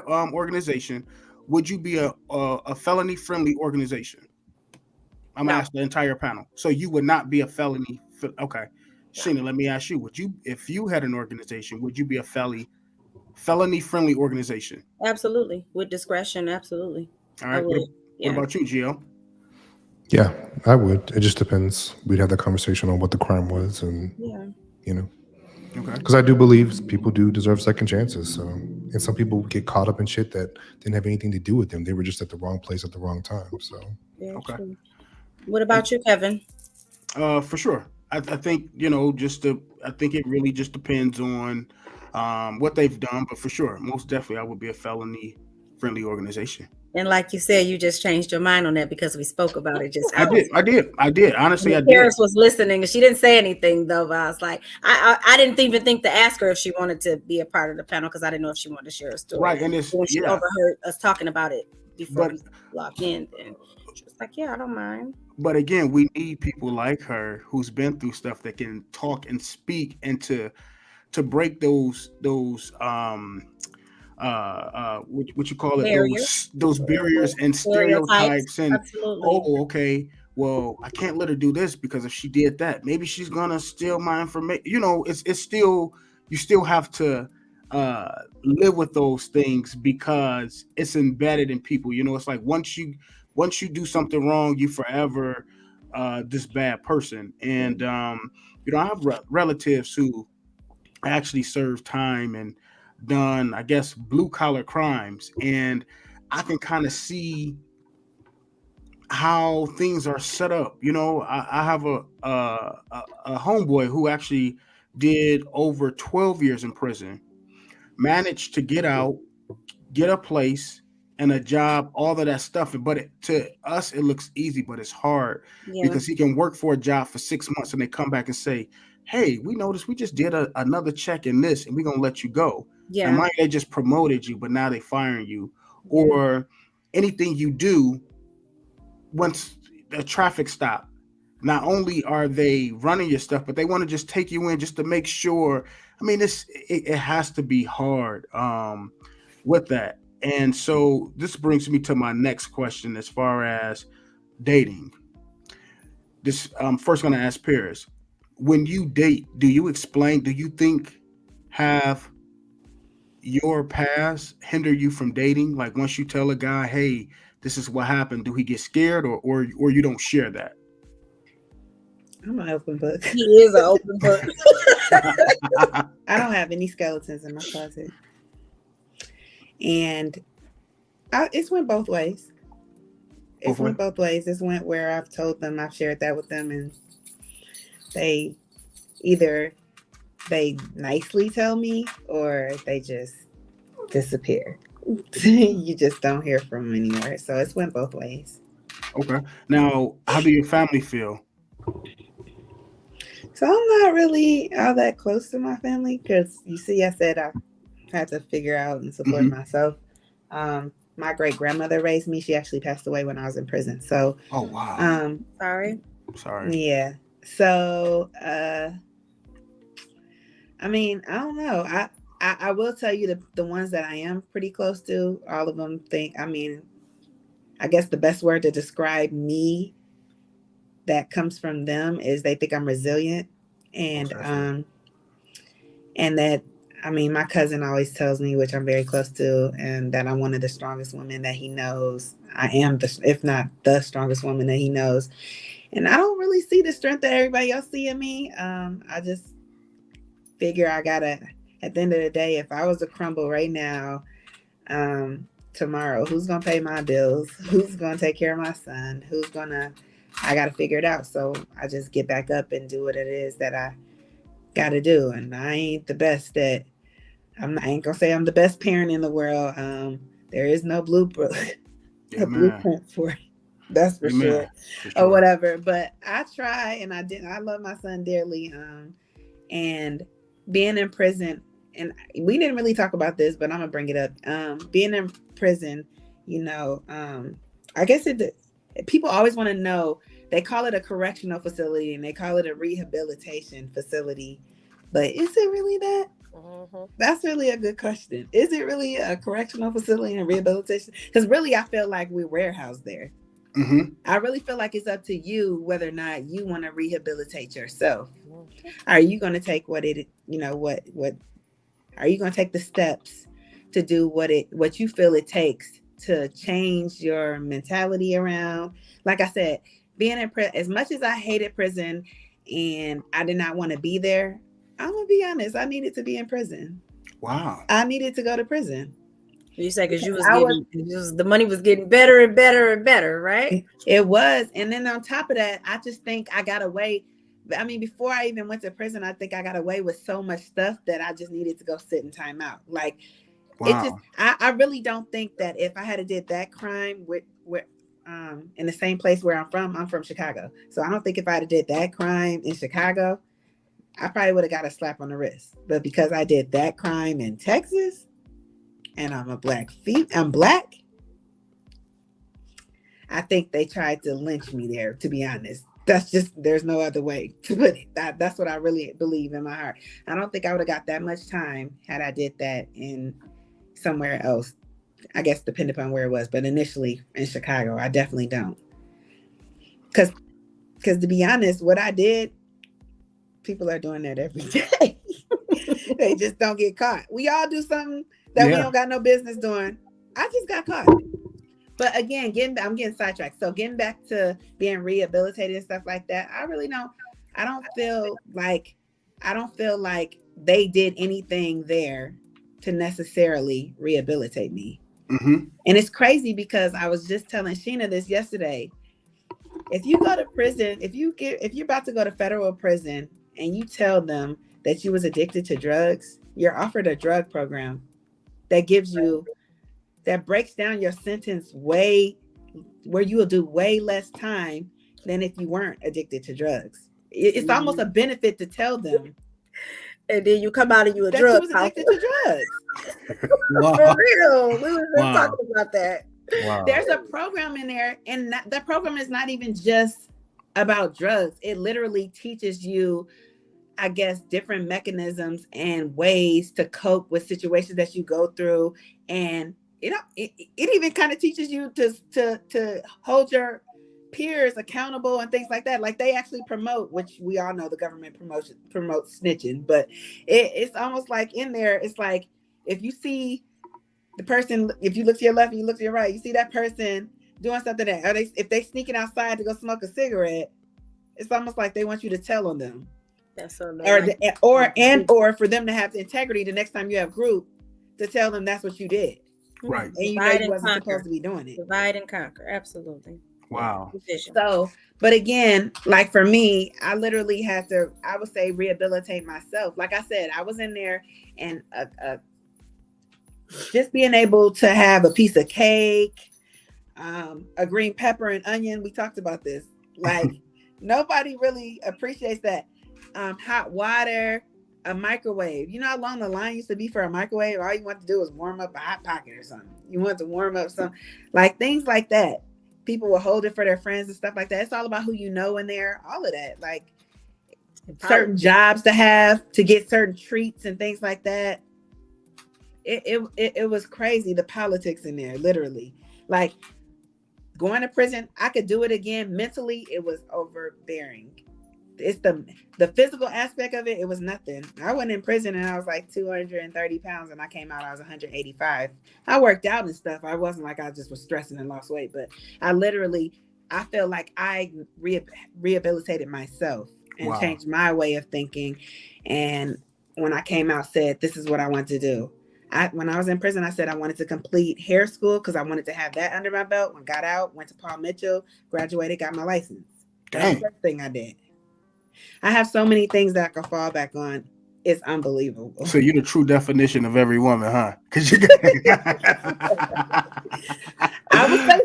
organization, would you be a felony friendly organization? I'm asking the entire panel. So you would not be a felony. Okay. Sheena, let me ask you, if you had an organization, would you be a felony friendly organization? Absolutely. With discretion, absolutely. All right. What about you, Gio? Yeah, I would. It just depends. We'd have that conversation on what the crime was, and okay. Because I do believe people do deserve second chances. So, and some people get caught up in shit that didn't have anything to do with them. They were just at the wrong place at the wrong time. So, True. What about you, Kevin? For sure. I think I think it really just depends on what they've done, but for sure, most definitely, I would be a felony friendly organization. And like you said, you just changed your mind on that because we spoke about it. Just I did. Honestly, I did. Paris was listening, and she didn't say anything though. But I was like, I didn't even think to ask her if she wanted to be a part of the panel because I didn't know if she wanted to share a story. Right, and when she overheard us talking about it before we logged in, and she was like, "Yeah, I don't mind." But again, we need people like her who's been through stuff that can talk and speak and to break those what you call it, barriers. those barriers and stereotypes and absolutely. Okay, well, I can't let her do this because if she did that, maybe she's gonna steal my information. It's still, you still have to live with those things because it's embedded in people. It's like once you do something wrong, you forever this bad person. And I have relatives who actually served time and done, I guess, blue collar crimes, and I can kind of see how things are set up. I have a homeboy who actually did over 12 years in prison, managed to get out, get a place and a job, all of that stuff. But to us, it looks easy, but it's hard because he can work for a job for 6 months and they come back and say, "Hey, we noticed we just did another check in this and we're going to let you go." Yeah. And they just promoted you, but now they firing you. Or anything you do, once the traffic stop, not only are they running your stuff, but they want to just take you in just to make sure. I mean, it has to be hard with that. And so this brings me to my next question as far as dating. This first going to ask Paris, when you date, do you think have your past hinder you from dating? Like once you tell a guy, "Hey, this is what happened," do he get scared or you don't share that? I'm an open book. He is an open book. I don't have any skeletons in my closet. And it's went both ways. It's went both ways. It's went where I've told them, I've shared that with them, and they nicely tell me or they just disappear. You just don't hear from them anymore. So it's went both ways. Okay. Now, how do your family feel? So I'm not really all that close to my family because you see, I said I had to figure out and support myself. My great grandmother raised me. She actually passed away when I was in prison. So, oh wow. Sorry. Yeah. So, I mean, I don't know. I I will tell you the ones that I am pretty close to, all of them I guess the best word to describe me that comes from them is they think I'm resilient. And that, my cousin always tells me, which I'm very close to, and that I'm one of the strongest women that he knows. I am, if not the strongest woman that he knows. And I don't really see the strength that everybody else see in me. I just figure I gotta, at the end of the day, if I was to crumble right now, tomorrow, who's gonna pay my bills? Who's gonna take care of my son? I gotta figure it out. So I just get back up and do what it is that I gotta do. And I ain't the best I ain't gonna say I'm the best parent in the world. There is no blueprint for it. That's for sure. Or whatever. But I try, and I love my son dearly. And being in prison, and we didn't really talk about this, but I'm gonna bring it up. Being in prison, I guess people always want to know. They call it a correctional facility and they call it a rehabilitation facility, but is it really that? Mm-hmm. That's really a good question. Is it really a correctional facility and rehabilitation? Because really, I feel like we're warehoused there. Mm-hmm. I really feel like it's up to you whether or not you want to rehabilitate yourself. Mm-hmm. Are you going to take what are you going to take the steps to do what you feel it takes to change your mentality around? Like I said, being in prison, as much as I hated prison and I did not want to be there, I'm going to be honest, I needed to be in prison. Wow. I needed to go to prison. You say because the money was getting better and better and better, right? It was. And then on top of that, I just think I got away. Before I even went to prison, I think I got away with so much stuff that I just needed to go sit in timeout. Like, wow. I really don't think that if I had did that crime in the same place where I'm from Chicago. So I don't think if I had did that crime in Chicago, I probably would have got a slap on the wrist. But because I did that crime in Texas and I'm black, I think they tried to lynch me there, to be honest. There's no other way to put it. That's what I really believe in my heart. I don't think I would have got that much time had I did that in somewhere else. I guess depending upon where it was, but initially in Chicago, I definitely don't. Because to be honest, what I did, people are doing that every day. They just don't get caught. We all do something that we don't got no business doing. I just got caught. But again, I'm getting sidetracked. So getting back to being rehabilitated and stuff like that, I really don't. I don't feel like they did anything there to necessarily rehabilitate me. Mm-hmm. And it's crazy because I was just telling Sheena this yesterday. If you go to prison, if you're about to go to federal prison and you tell them that you was addicted to drugs, you're offered a drug program that breaks down your sentence where you will do way less time than if you weren't addicted to drugs. It's almost a benefit to tell them. And then you come out and you was addicted to drugs. Wow. For real. We were just talking about that. Wow. There's a program in there, and that program is not even just about drugs. It literally teaches you, I guess, different mechanisms and ways to cope with situations that you go through. And it even kind of teaches you to hold your peers accountable and things like that. Like they actually promote, which we all know the government promotes snitching, but it's almost like in there, it's like if you see the person, if you look to your left and you look to your right, you see that person doing something if they sneaking outside to go smoke a cigarette, it's almost like they want you to tell on them. That's so nice. Or for them to have the integrity the next time you have group to tell them that's what you did. Right. And you know you wasn't supposed to be doing it. Divide and conquer. Absolutely. Wow. So, but again, like for me, I literally had to, I would say, rehabilitate myself. Like I said, I was in there and just being able to have a piece of cake, a green pepper and onion. We talked about this. Like nobody really appreciates that. Hot water, a microwave. You know how long the line used to be for a microwave? All you want to do is warm up a Hot Pocket or something. You want to warm up some, like things like that. People will hold it for their friends and stuff like that. It's all about who you know in there, all of that. Like certain jobs to have, to get certain treats and things like that. it was crazy, the politics in there, literally. Like, going to prison, I could do it again. Mentally, it was overbearing. It's the physical aspect of it. It was nothing. I went in prison and I was like 230 pounds, and I came out, I was 185. I worked out and stuff. I wasn't like I just was stressing and lost weight, but I feel like I rehabilitated myself and changed my way of thinking. And when I came out, said, this is what I want to do. When I was in prison, I said I wanted to complete hair school because I wanted to have that under my belt. When I got out, went to Paul Mitchell, graduated, got my license. That's the first thing I did. I have so many things that I can fall back on. It's unbelievable. So you're the true definition of every woman, huh? Because you I would say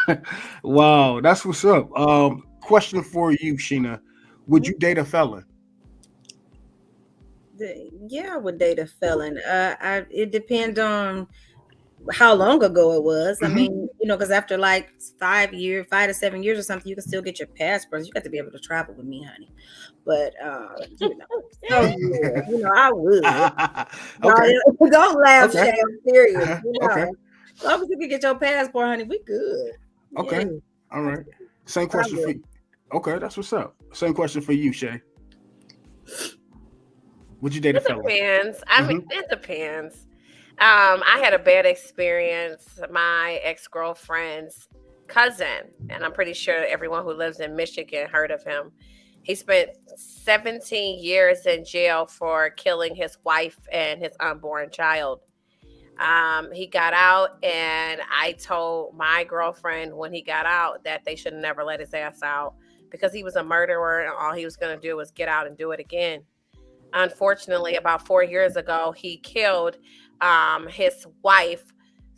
so. Wow, that's what's up. Question for you, Sheena. Would you date a felon? Yeah, I would date a felon. It depends on how long ago it was. I mean, because after like 5 to 7 years or something, you can still get your passports. You got to be able to travel with me, honey. But I would. Okay. Don't laugh, Shay. I'm serious. Okay. As long as you can get your passport, honey, we good. Okay. Yeah. All right. Same question for you. Okay, that's what's up. Same question for you, Shay. Would you date a felon? Depends. I mean, it depends. I had a bad experience. My ex-girlfriend's cousin, and I'm pretty sure everyone who lives in Michigan heard of him. He spent 17 years in jail for killing his wife and his unborn child. He got out, and I told my girlfriend when he got out that they should never let his ass out because he was a murderer, and all he was going to do was get out and do it again. Unfortunately, about 4 years ago, he killed his wife,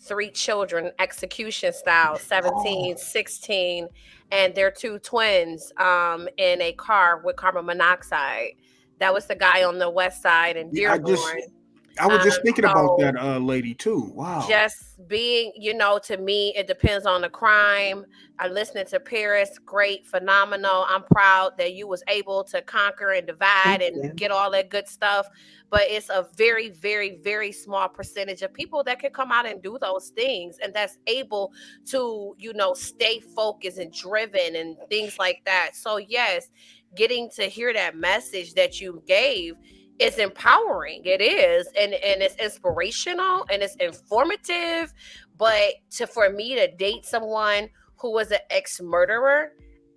3 children, execution style, 17, 16, and their 2 twins in a car with carbon monoxide. That was the guy on the west side in Dearborn. I was just thinking about that lady too. Wow. Just being, to me, it depends on the crime. I listened to Paris, great, phenomenal. I'm proud that you was able to conquer and divide and get all that good stuff. But it's a very, very, very small percentage of people that can come out and do those things and that's able to, stay focused and driven and things like that. So yes, getting to hear that message that you gave, it's empowering. It is. And it's inspirational and it's informative. But for me to date someone who was an ex-murderer,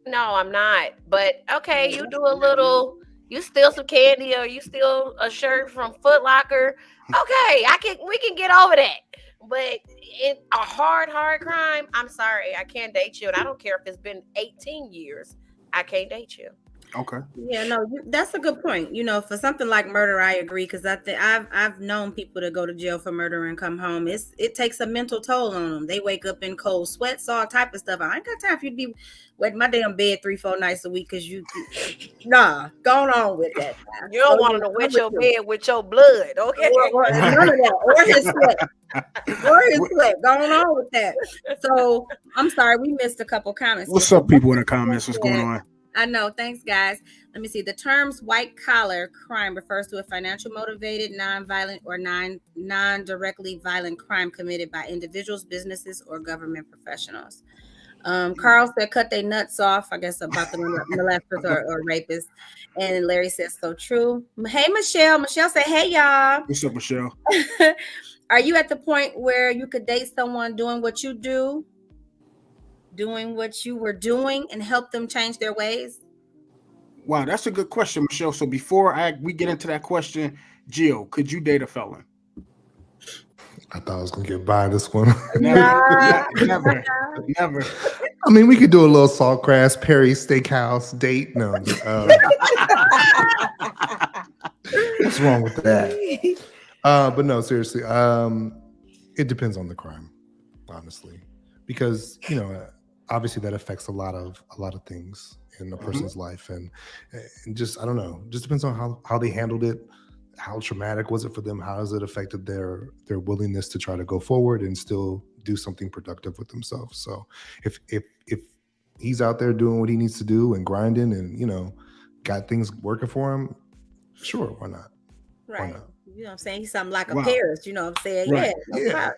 no, I'm not. But okay, you do a little, you steal some candy or you steal a shirt from Foot Locker. Okay, we can get over that. But in a hard crime, I'm sorry, I can't date you. And I don't care if it's been 18 years. I can't date you. Okay. Yeah, no, that's a good point. For something like murder, I agree because I think I've known people to go to jail for murder and come home. It takes a mental toll on them. They wake up in cold sweats, all type of stuff. I ain't got time for you to be wetting my damn bed 3-4 nights a week because going on with that. You don't want to wet your bed with your blood, okay? None of that, or his sweat. Going on with that. So I'm sorry, we missed a couple comments. What's up, people in the comments? What's going on? I know. Thanks, guys. Let me see. The terms white collar crime refers to a financial motivated, non-violent, or non-directly violent crime committed by individuals, businesses, or government professionals. Carl said, cut their nuts off. I guess about the molesters or rapists. And Larry says, so true. Hey, Michelle. Michelle said, hey, y'all. What's up, Michelle? Are you at the point where you could date someone doing what you do? Doing what you were doing and help them change their ways? Wow, that's a good question, Michelle. So before we get into that question, Gio, could you date a felon? I thought I was gonna get by this one. Never. I mean, we could do a little Saltgrass Perry Steakhouse date. No, what's wrong with that? But no, seriously, it depends on the crime, honestly, because obviously that affects a lot of things in a person's life, and just I don't know, just depends on how they handled it, how traumatic was it for them, how has it affected their willingness to try to go forward and still do something productive with themselves. So if he's out there doing what he needs to do and grinding and got things working for him, sure, why not? Right. You know what I'm saying? He's something like a Paris, you know what I'm saying? Right. Yeah,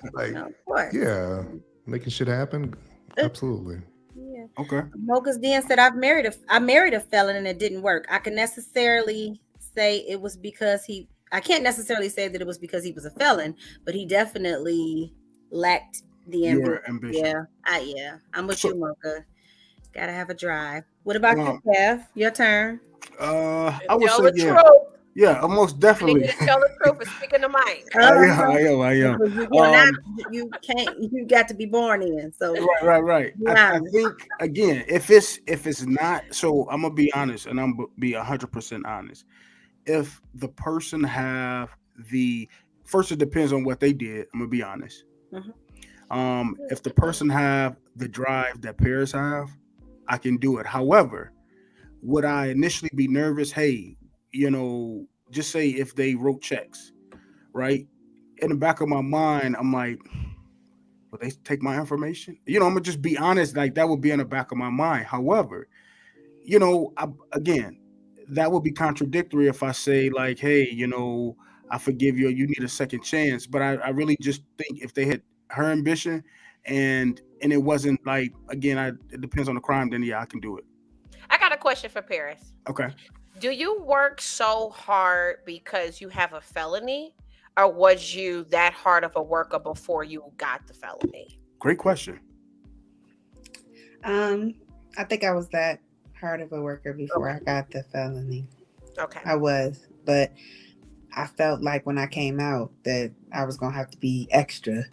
of course. Yeah, making shit happen. Absolutely. Yeah. Okay. Mocha's Den said, I married a felon and it didn't work. I can necessarily say it was because I can't necessarily say that it was because he was a felon, but he definitely lacked the ambition. Yeah. I'm with you, Mocha. Gotta have a drive. What about you, Kev? Your turn. I would say yeah, most definitely. I need you to tell the truth and speak in the mic. I am. You can't. You got to be born in. So right. I think again, if it's not, so I'm gonna be honest, and I'm be 100% honest. If the person have first, it depends on what they did. I'm gonna be honest. If the person have the drive that Paris have, I can do it. However, would I initially be nervous? Hey, just say if they wrote checks, right? In the back of my mind, I'm like, will they take my information? I'm gonna just be honest, like that would be in the back of my mind. However, again, that would be contradictory if I say like, hey, I forgive you, you need a second chance. But I really just think if they had her ambition and it wasn't like, again, it depends on the crime, then yeah, I can do it. I got a question for Paris. Okay. Do you work so hard because you have a felony, or was you that hard of a worker before you got the felony? Great question. I think I was that hard of a worker before I got the felony. Okay. I was, but I felt like when I came out that I was gonna have to be extra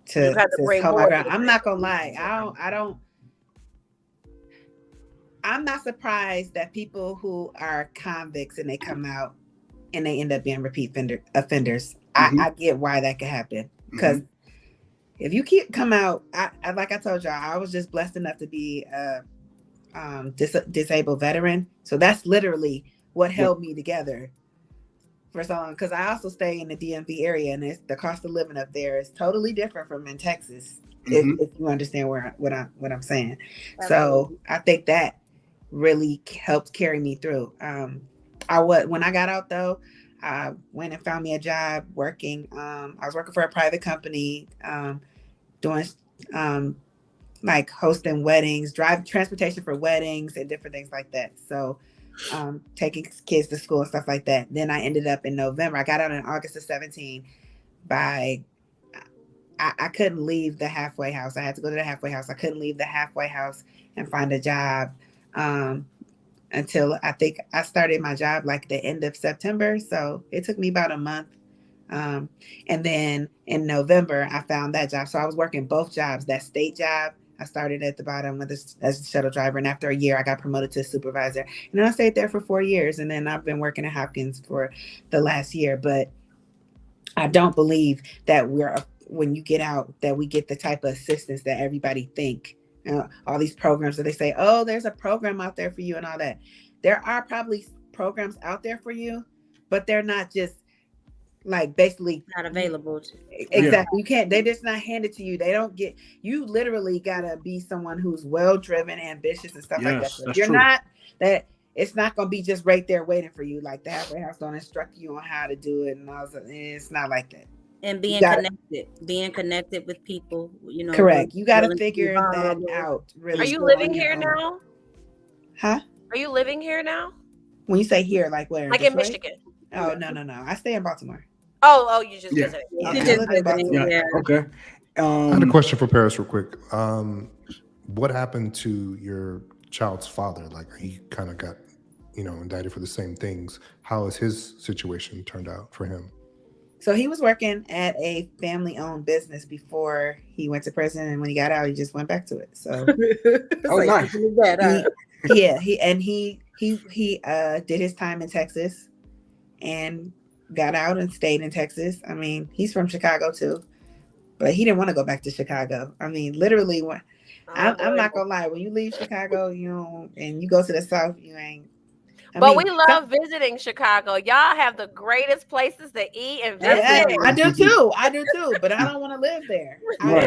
to hold my ground. I'm not gonna lie. I'm not surprised that people who are convicts and they come out and they end up being repeat offenders. I get why that could happen, because if you come out, I like I told y'all, I was just blessed enough to be a disabled veteran, so that's literally what held me together for so long. Because I also stay in the DMV area, and the cost of living up there is totally different from in Texas. If you understand what I'm saying. So I think that really helped carry me through. When I got out though, I went and found me a job working. I was working for a private company, doing like hosting weddings, drive transportation for weddings and different things like that. So taking kids to school and stuff like that. Then I ended up in November. I got out in August of 2017. I couldn't leave the halfway house. I had to go to the halfway house. I couldn't leave the halfway house and find a job until I think I started my job like the end of September. So it took me about a month. And then in November, I found that job. So I was working both jobs. That state job, I started at the bottom as a shuttle driver. And after a year, I got promoted to supervisor. And then I stayed there for 4 years. And then I've been working at Hopkins for the last year. But I don't believe that when you get out, that we get the type of assistance that everybody think. All these programs that they say, oh, there's a program out there for you and all that. There are probably programs out there for you, but they're not just like basically not available. Exactly. You can't, they just not handed to you. They don't get, you literally gotta be someone who's well-driven, ambitious and stuff like that. So if you're not, that it's not going to be just right there waiting for you. Like the halfway house don't instruct you on how to do it. And all that. It's not like that. And being connected with people, correct. You got to figure that out. Really. Are you living here now? Huh? Are you living here now? When you say here, like where? Like in Michigan? Oh, no. I stay in Baltimore. Oh, you just visited. Yeah. You just visited. Yeah. Okay. I had a question for Paris real quick. What happened to your child's father? Like he kind of got, indicted for the same things. How has his situation turned out for him? So he was working at a family-owned business before he went to prison, and when he got out, he just went back to it. So, nice. He did his time in Texas, and got out and stayed in Texas. I mean, he's from Chicago too, but he didn't want to go back to Chicago. I mean, literally, I'm not gonna lie. When you leave Chicago, and you go to the South, you ain't. We love visiting Chicago. Y'all have the greatest places to eat and visit. Yeah, I do too. But I don't want to live there. I don't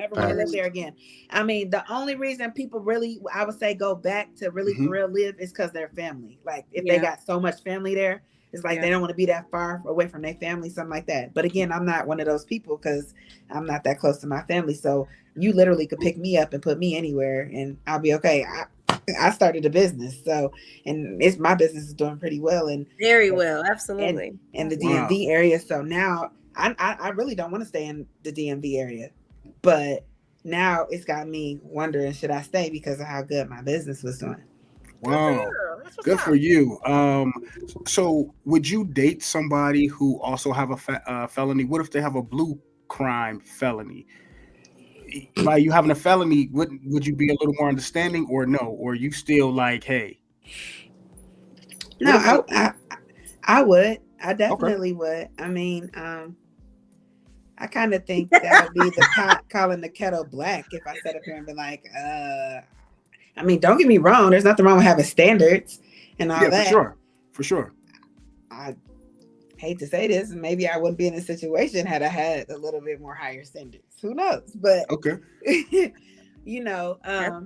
ever want to live there again. I mean, the only reason people really, I would say, go back to really for real live is because they're family. Like if they got so much family there, It's like they don't want to be that far away from their family, something like that. But again, I'm not one of those people because I'm not that close to my family. So you literally could pick me up and put me anywhere and I'll be okay. I started a business, so and my business is doing pretty well and very well, absolutely, in the DMV area. So now I really don't want to stay in the DMV area, but now it's got me wondering, should I stay because of how good my business was doing? Wow, good for you. So would you date somebody who also have a felony? What if they have a blue crime felony? By you having a felony, would you be a little more understanding, or no? Or you still like, hey? No, I would. I definitely would. I mean, I kind of think that would be the pot calling the kettle black if I sat up here and be like, I mean, don't get me wrong. There's nothing wrong with having standards and all that. For sure. I hate to say this, maybe I wouldn't be in a situation had I had a little bit more higher standards. Who knows? But you know,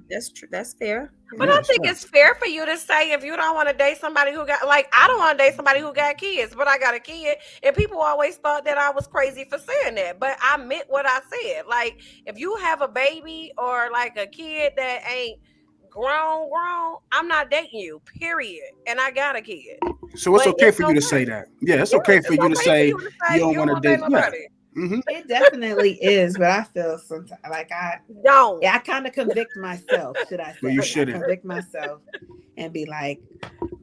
that's true. That's fair. But I think it's fair for you to say if you don't want to date somebody who got, like, I don't want to date somebody who got kids, but I got a kid. And people always thought that I was crazy for saying that. But I meant what I said. Like, if you have a baby or like a kid that ain't grown, I'm not dating you, period. And I got a kid. So it's okay for you to say that. Yeah, it's okay for you to say you don't want to date nobody. Mm-hmm. It definitely is, but I feel sometimes like I kind of convict myself. Should I say? Well, you shouldn't. I convict myself and be like,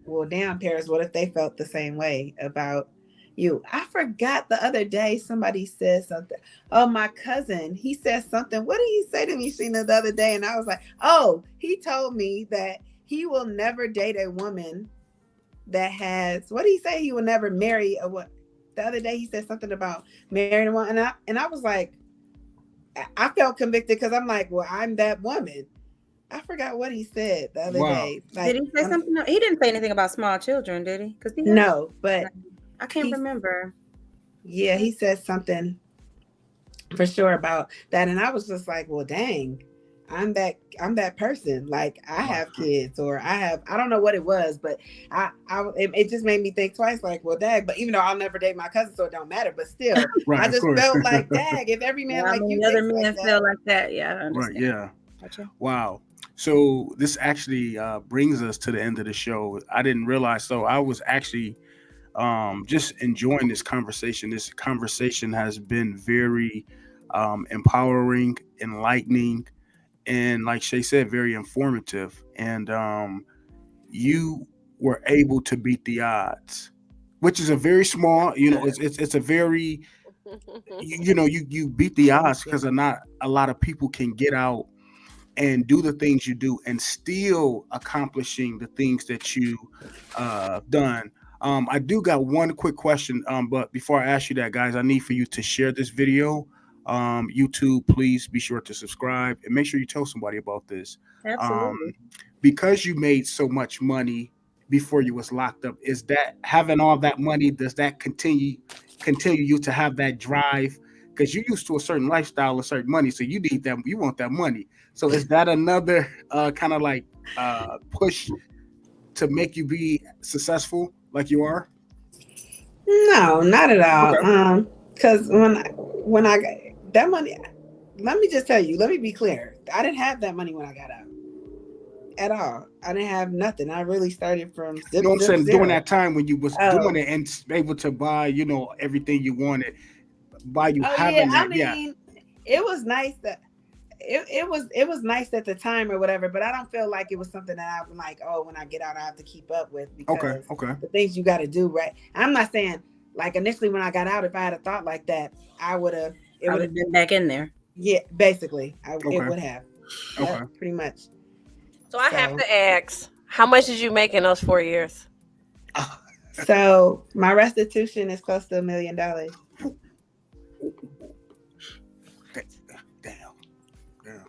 "Well, damn, Paris, what if they felt the same way about you?" I forgot the other day somebody said something. Oh, my cousin, he said something. What did he say to me, Sheena, the other day? And I was like, "Oh, he told me that he will never date a woman that has." What did he say? He will never marry a what? The other day he said something about marrying one, and I was like, I felt convicted because I'm like, well, I'm that woman. I forgot what he said the other day. Like, did he say something? He didn't say anything about small children, did he? No, but I can't remember. Yeah, he said something for sure about that, and I was just like, well, dang. I'm that person. Like I have kids, or I don't know what it was, but it just made me think twice. Like, well, dag. But even though I'll never date my cousin, so it don't matter. But still, I just felt like, dag. If every man like you, other men feel like that, yeah. I understand. Right, yeah. Gotcha. Wow. So this actually brings us to the end of the show. I didn't realize. So I was actually just enjoying this conversation. This conversation has been very empowering, enlightening. And like Shay said, very informative. And you were able to beat the odds, which is a very small, it's a very, you beat the odds because not a lot of people can get out and do the things you do and still accomplishing the things that you done. I do got one quick question, but before I ask you that, guys, I need for you to share this video. YouTube, please be sure to subscribe and make sure you tell somebody about this. Absolutely. Because you made so much money before you was locked up, is that having all that money, does that continue you to have that drive? Because you're used to a certain lifestyle, a certain money, so you need that, you want that money. So is that another kind of like push to make you be successful like you are? No, not at all. Because when I got that money, let me just tell you, let me be clear. I didn't have that money when I got out at all. I didn't have nothing. I really started from zero. During that time when you was doing it and able to buy, everything you wanted, it was nice that it was nice at the time or whatever, but I don't feel like it was something that I'm like, oh, when I get out, I have to keep up with because the things you got to do, right? I'm not saying like initially when I got out, if I had a thought like that, it would have been back in there. Yeah, basically, it would have. Pretty much. So I have to ask, how much did you make in those 4 years? So my restitution is close to $1 million. Damn.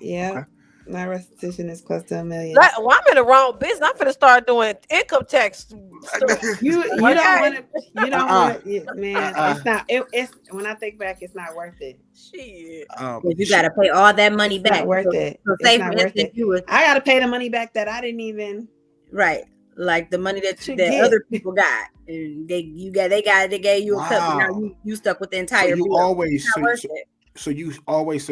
Yeah. Okay. My restitution is close to $1 million. Well, I'm in the wrong business. I'm gonna start doing income tax. You don't want to, man. It's not. It's when I think back, it's not worth it. Shit. You got to pay all that money back. Not worth it. So it's not worth it. I got to pay the money back that I didn't even. Right. like the money that other people got, and they gave you a cut, but now you stuck with the entire bill. So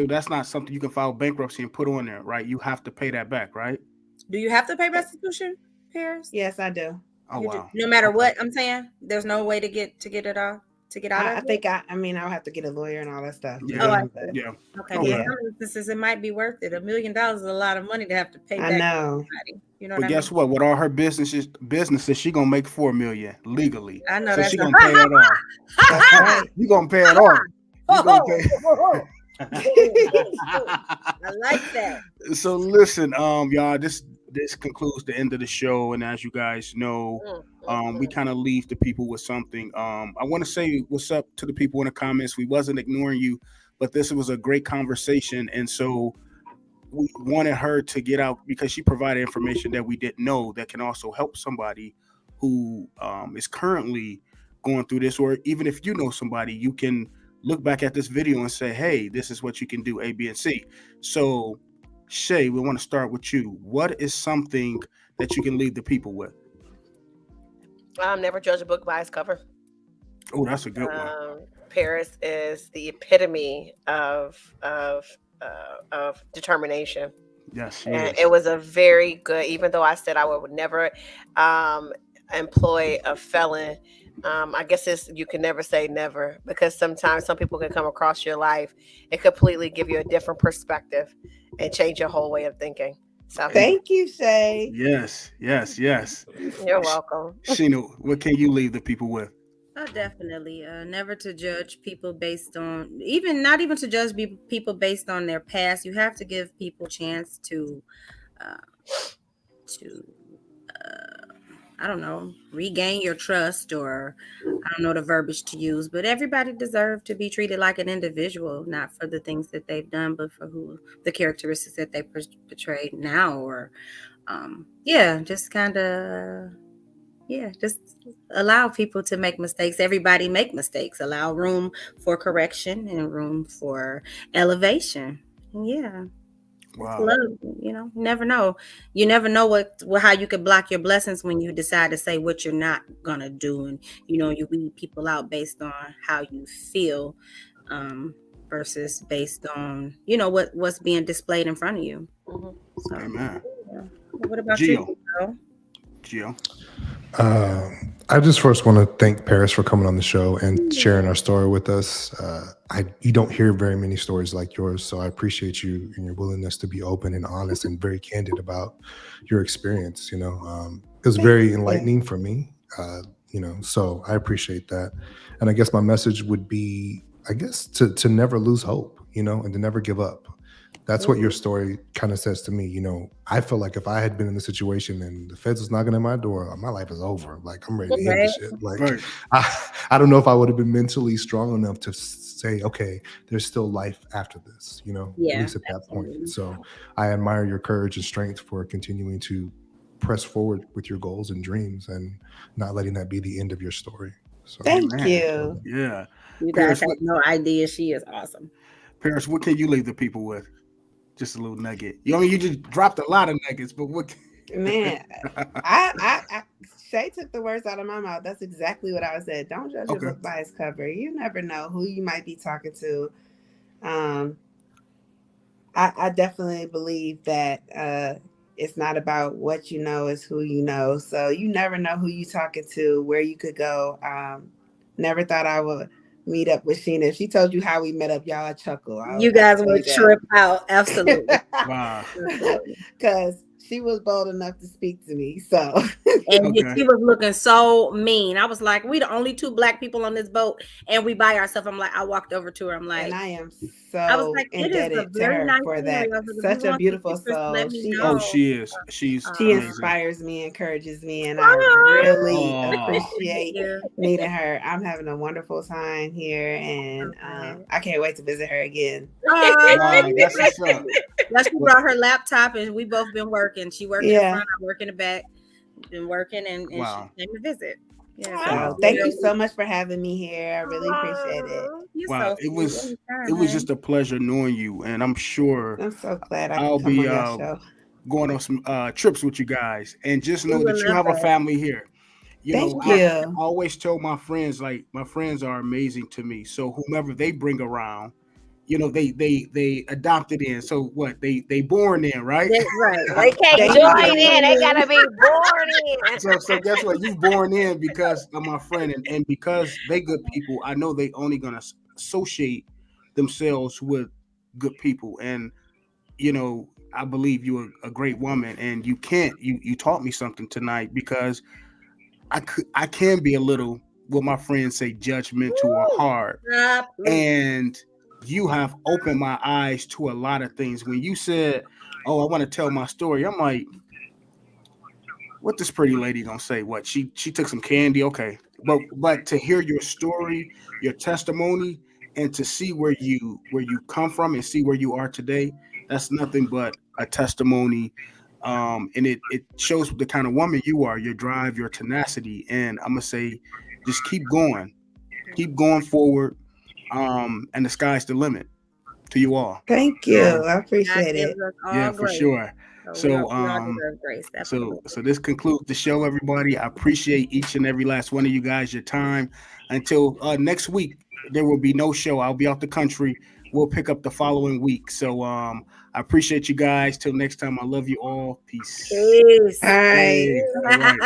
that's not something you can file bankruptcy and put on there, right? You have to pay that back, right? Do you have to pay restitution, Paris? Yes, I do. Oh, wow. No matter what, I'm saying there's no way to get it all. To get out of it? I think I'll have to get a lawyer and all that stuff. Yeah. Okay. Yeah. In some instances, it might be worth it. $1 million is a lot of money to have to pay back. I know. You know but guess what? With all her businesses, she gonna make $4 million legally. I know. So she gonna pay that off. That's right. You gonna pay it off. I like that. So listen, y'all. This concludes the end of the show, and as you guys know, we kind of leave the people with something. I want to say what's up to the people in the comments. We wasn't ignoring you, but this was a great conversation, and so we wanted her to get out because she provided information that we didn't know that can also help somebody who is currently going through this, or even if you know somebody, you can look back at this video and say, hey, this is what you can do, A, B, and C. So Shay, we want to start with you. What is something that you can leave the people with? Never judge a book by its cover. Oh, that's a good one. Paris is the epitome of determination. Yes, and it was a very good. Even though I said I would never employ a felon, I guess you can never say never, because sometimes some people can come across your life and completely give you a different perspective and change your whole way of thinking. So thank you, Shay. Yes. You're welcome. Sheena, what can you leave the people with? Oh, definitely. Never to judge people based on, not even to judge people based on their past. You have to give people chance to I don't know, regain your trust, or I don't know the verbiage to use, but everybody deserves to be treated like an individual, not for the things that they've done, but for the characteristics that they portray now, or just kind of, just allow people to make mistakes. Everybody make mistakes. Allow room for correction and room for elevation. Yeah. Wow. Love, you never know. You never know how you could block your blessings when you decide to say what you're not gonna do, and you weed people out based on how you feel, versus based on what's being displayed in front of you. So, amen. What about Gio? Gio? I just first want to thank Paris for coming on the show and sharing our story with us. You don't hear very many stories like yours, so I appreciate you and your willingness to be open and honest and very candid about your experience. It was very enlightening for me. So I appreciate that. And I guess my message would be, to never lose hope, and to never give up. That's what your story kind of says to me. I feel like if I had been in the situation and the feds was knocking at my door, my life is over. Like, I'm ready to end this shit. Like, I don't know if I would have been mentally strong enough to say, okay, there's still life after this, at least at that point. So I admire your courage and strength for continuing to press forward with your goals and dreams and not letting that be the end of your story. So, thank you. Yeah. You guys have no idea. She is awesome. Paris, what can you leave the people with? Just a little nugget. You just dropped a lot of nuggets, but what? Man, I Shay took the words out of my mouth. That's exactly what I said. Don't judge a book by its cover. You never know who you might be talking to. I definitely believe that it's not about what you know, it's who you know. So you never know who you talking to, where you could go. Never thought I would meet up with Sheena. If she told you how we met up, y'all chuckle. You guys would trip out. Absolutely. Wow. Because she was bold enough to speak to me. So and she was looking so mean. I was like, we the only two Black people on this boat and we by ourselves. I walked over to her. I'm like, and I am so indebted to her for that. Such a beautiful soul. She is. She inspires me, encourages me, and I really appreciate meeting her. I'm having a wonderful time here, and I can't wait to visit her again. That's what's up. She brought her laptop, and we both been working. She worked in the front, I work in the back. Been working, and she came to visit. Yeah. So thank you so much for having me here. I really appreciate it. Wow, it was just a pleasure knowing you, and I'm sure I'm so glad I'll be on your show. going on some trips with you guys, and just know that you have a family here. You know, I always tell my friends, like, my friends are amazing to me. So whomever they bring around, you know, they adopted in. So what, they born in, right? Right. They can't join in. They gotta be born in. So guess what? You born in because of my friend, and because they good people. I know they only gonna associate themselves with good people, and you know, I believe you're a great woman, and you taught me something tonight, because I can be a little, what my friends say, judgmental or hard. And you have opened my eyes to a lot of things. When you said, "Oh, I want to tell my story," I'm like, what this pretty lady gonna say? What, she took some candy? Okay. But to hear your story, your testimony, and to see where you come from and see where you are today, that's nothing but a testimony. And it shows the kind of woman you are, your drive, your tenacity. And I'm gonna say, just keep going forward. And the sky's the limit to you all. Thank you. I appreciate it. Yeah, for sure. So this concludes the show, everybody. I appreciate each and every last one of you guys, your time. Until next week, there will be no show. I'll be out the country. We'll pick up the following week. So I appreciate you guys. Till next time, I love you all. Peace. All right. All right.